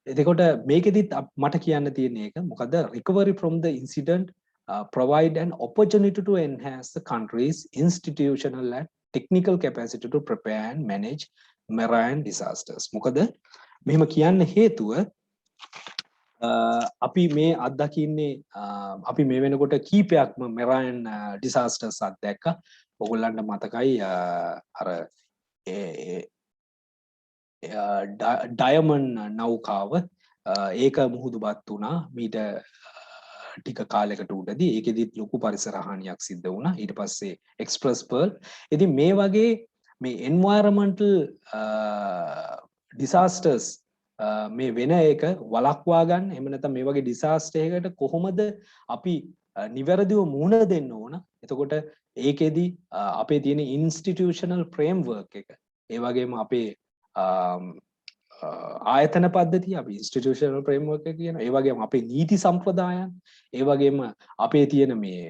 එතකොට මේකෙදිත් මට කියන්න තියෙන එක මොකද recovery from the incident provide an opportunity to enhance the country's institutional and technical capacity to prepare and manage marine disasters. මොකද මෙහෙම කියන්න හේතුව අපි මේ අත්දකින්නේ අපි මේ වෙනකොට කීපයක්ම marine disasters අත්දැක්කා. ඔයගොල්ලන්ට මතකයි අර ඩයමන්ඩ් නෞකාව ඒක මුහුදුබත් වුණා මීට ටික කාලයකට උඩදී ඒකෙදිත් ලොකු පරිසර හානියක් සිද්ධ වුණා. ඊට පස්සේ එක්ස්ප්‍රස් පර්ල්. ඉතින් මේ වගේ මේ එන්වයරන්මන්ටල් ඩිසාස්ටර්ස් මේ වෙන එක වළක්වා ගන්න එහෙම නැත්නම් මේ වගේ ඩිසාස්ටර් එකකට කොහොමද අපි නිවැරදිව මුහුණ දෙන්න ඕන. එතකොට ඒකෙදි අපේ තියෙන ඉන්ස්ටිටියුෂනල් ෆ්‍රේම්වර්ක් එක ඒ වගේම අපේ ආයතන පද්ධතිය අපි ඉන්ස්ටිටියුෂනල් ෆ්‍රේම්වර්ක් එක කියන ඒ වගේම අපේ නීති සම්ප්‍රදායන් ඒ වගේම අපේ තියෙන මේ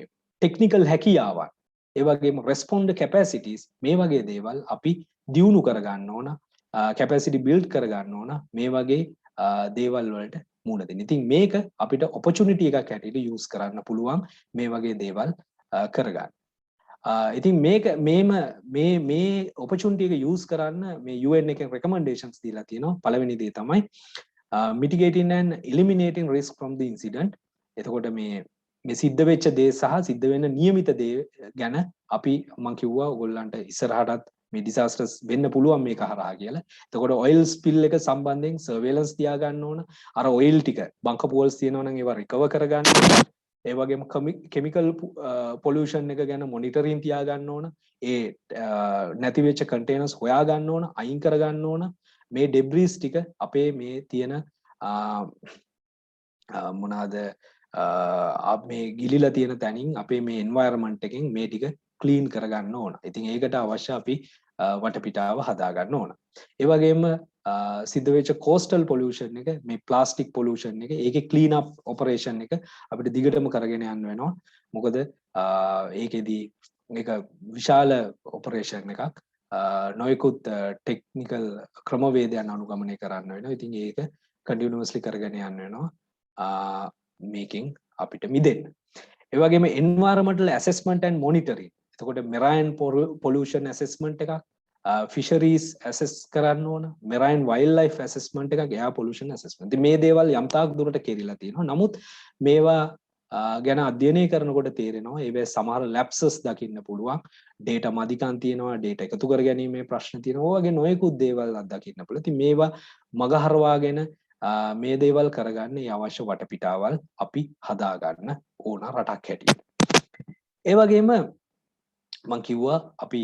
ටෙක්නිකල් හැකියාවන් ඒ වගේම රෙස්පොන්ඩ් කැපැසිටිස් මේ වගේ දේවල් අපි දියුණු කරගන්න ඕන කැපැසිටි බිල්ඩ් කරගන්න ඕන මේ වගේ දේවල් වලට මුහුණ දෙන්න. ඉතින් මේක අපිට ඔපචුනිටි එකක් හැටියට යූස් කරන්න පුළුවන් මේ වගේ දේවල් කරගන්න. ඉතින් මේක මේ ඔපචුනිටි එක යූස් කරන්න මේ UN එකෙන් රෙකමෙන්ඩේෂන්ස් දීලා තියෙනවා. පළවෙනි දේ තමයි mitigating and eliminating risk from the incident. එතකොට මේ සිද්ධ වෙච්ච දේ සහ සිද්ධ වෙන નિયમિત දේ ගැන අපි මම කිව්වා ඔයගොල්ලන්ට ඉස්සරහටත් මේ ඩිසාස්ටර්ස් වෙන්න පුළුවන් මේක හරහා කියලා. එතකොට ඔයිල් ස්පිල් එක සම්බන්ධයෙන් සර්වේලන්ස් තියා ගන්න ඕන. අර ඔයිල් ටික බංකර් පෝල්ස් තියෙනවා නම් ඒවා රිකවර් කර ගන්න ඕන. ඒ වගේම කෙමිකල් පොලියුෂන් එක ගැන මොනිටරින් තියා ගන්න ඕන. ඒ නැති වෙච්ච කන්ටේනර්ස් හොයා ගන්න ඕන, අයින් කර ගන්න ඕන. මේ ඩෙබ්‍රිස් ටික අපේ මේ තියෙන මොනවාද මේ ගිලිලා තියෙන තැනින් අපේ මේ එන්වයරන්මන්ට් එකෙන් මේ ටික ක්ලීන් කරගන්න ඕන. ඉතින් ඒකට අවශ්‍ය අපි වටපිටාව හදා ගන්න ඕන. ඒ වගේම සිද්ධ වෙච්ච කෝස්ටල් පොලියුෂන් එක මේ ප්ලාස්ටික් පොලියුෂන් එක ඒකේ ක්ලීන් අප් ඔපරේෂන් එක අපිට දිගටම කරගෙන යන්න වෙනවා. මොකද ඒකෙදී මේක විශාල ඔපරේෂන් එකක් නොයෙකුත් ටෙක්නිකල් ක්‍රමවේදයන් අනුගමනය කරන්න වෙනවා. ඉතින් ඒක කන්ටිනියස්ලි කරගෙන යන්න වෙනවා. මේකෙන් අපිට මිදෙන්න. ඒ වගේම environmental assessment and monitoring. එතකොට marine pollution assessment එකක්, fisheries assess කරන්න ඕන, marine wildlife assessment එකක්, air pollution assessment. ඉතින් මේ දේවල් යම් තාක් දුරට කෙරිලා තියෙනවා. නමුත් මේවා ගැන අධ්‍යයනය කරනකොට තේරෙනවා ඒවේ සමහර lapses දකින්න පුළුවන්. data මදිකම් තියෙනවා, data එකතු කර ගැනීමේ ප්‍රශ්න තියෙනවා. ඔය වගේ නොයෙකුත් දේවල් අත්දකින්න පුළුවන්. ඉතින් මේවා මගහරවාගෙන මේ දේවල් කරගන්න අවශ්‍ය වටපිටාවල් අපි හදා ගන්න ඕන රටක් හැටියට. ඒ වගේම මම කිව්වා අපි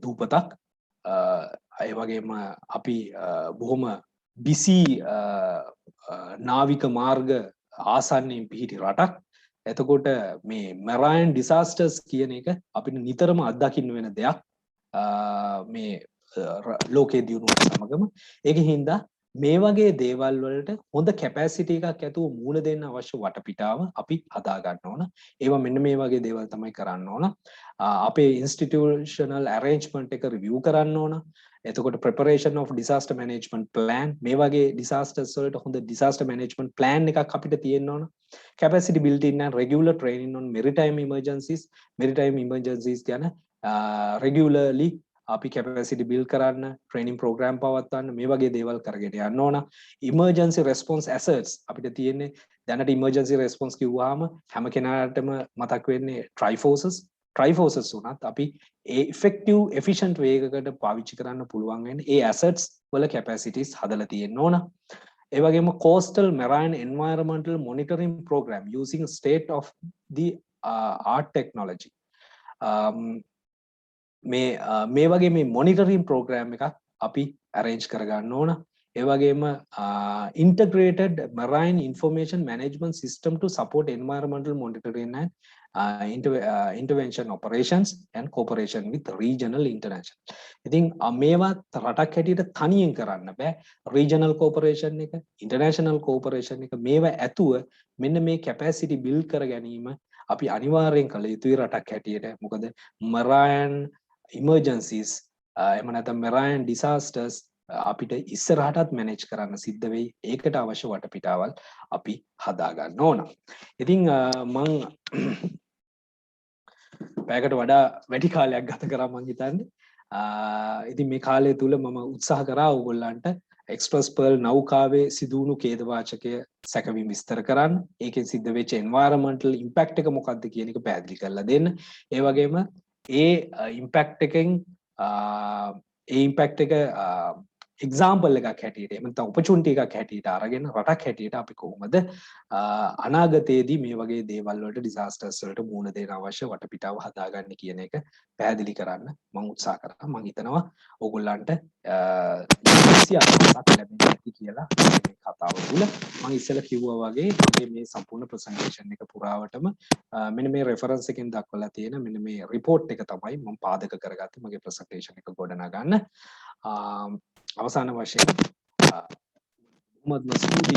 දූපතක් ඒ වගේම අපි බොහොම බිසි නාවික මාර්ග ආසන්නයෙන් පිහිටි රටක්. එතකොට මේ marine disasters කියන එක අපිට නිතරම අත්දකින්න වෙන දෙයක් මේ ලෝකයේ දියුණුව සමගම. ඒකෙන් හින්දා මේ වගේ දේවල් වලට හොඳ කැපැසිටි එකක් ඇතුව මූණ දෙන්න අවශ්‍ය වටපිටාව අපි හදා ගන්න ඕන. ඒවා මෙන්න මේ වගේ දේවල් තමයි කරන්න ඕන. අපේ ඉන්ස්ටිටියුෂනල් arrangement එක review කරන්න ඕන. එතකොට preparation of disaster management plan මේ වගේ disasters වලට හොඳ disaster management plan එකක් අපිට තියෙන්න ඕන. capacity building and regular training on maritime emergencies ගැන regularly අපි capacity build කරන්න training program පවත්වන්න මේ වගේ දේවල් කරගෙන යන්න ඕන. emergency response assets අපිට තියෙන්නේ දැනට emergency response කිව්වහම හැම කෙනාටම මතක් වෙන්නේ triforces උනත් අපි effective efficient way එකකට පාවිච්චි කරන්න පුළුවන් වෙන්නේ ඒ assets වල capacities හදලා තියෙන්න ඕන. ඒ වගේම coastal marine environmental monitoring program using state of the art technology. මේ වගේ මේ monitoring program එකක් අපි arrange කරගන්න ඕන. ඒ වගේම integrated marine information management system to support environmental monitoring and intervention operations and cooperation with regional international. ඉතින් මේවා රටක් හැටියට තනියෙන් කරන්න බෑ. regional cooperation එක, international cooperation එක මේවා ඇතුව මෙන්න මේ capacity build කර ගැනීම අපි අනිවාර්යෙන් කළ යුතුයි රටක් හැටියට. මොකද marine emergencies එහෙම නැත්නම් marine disasters අපිට ඉස්සරහටත් මැනේජ් කරන්න සිද්ධ වෙයි. ඒකට අවශ්‍ය වටපිටාවල් අපි හදා ගන්න ඕන. ඉතින් මම පැයකට වඩා වැඩි කාලයක් ගත කරා මම හිතන්නේ. ඉතින් මේ කාලය තුල මම උත්සාහ කරා ඕගොල්ලන්ට එක්ස්ප්‍රස් පර්ල් නෞකාවේ සිදුවුණු ඛේදවාචකය සැකවීම විස්තර කරන්න. ඒකෙන් සිද්ධ වෙච්ච environmental impact එක මොකක්ද කියන එක පැහැදිලි කරලා දෙන්න. ඒ වගේම ඒ impact එක example එකක් හැටියට එහෙම නැත්නම් opportunity එකක් හැටියට අරගෙන රටක් හැටියට අපි කොහොමද අනාගතයේදී මේ වගේ දේවල් වලට disasters වලට මුහුණ දෙන්න අවශ්‍ය වටපිටාව හදාගන්න කියන එක පැහැදිලි කරන්න මම උත්සාහ කරා. මම හිතනවා ඕගොල්ලන්ට අදහසක් ලැබෙන්නේ නැති කියලා මේ කතාව තුළ. මම ඉස්සෙල්ලා කිව්වා වගේ මේ සම්පූර්ණ presentation එක පුරාවටම මෙන්න මේ reference එකෙන් දක්වලා තියෙන මෙන්න මේ report එක තමයි මම පාදක කරගත්තේ මගේ presentation එක ගොඩනගන්න. අවසාන වශයෙන් මොහමඩ් මස්ූදි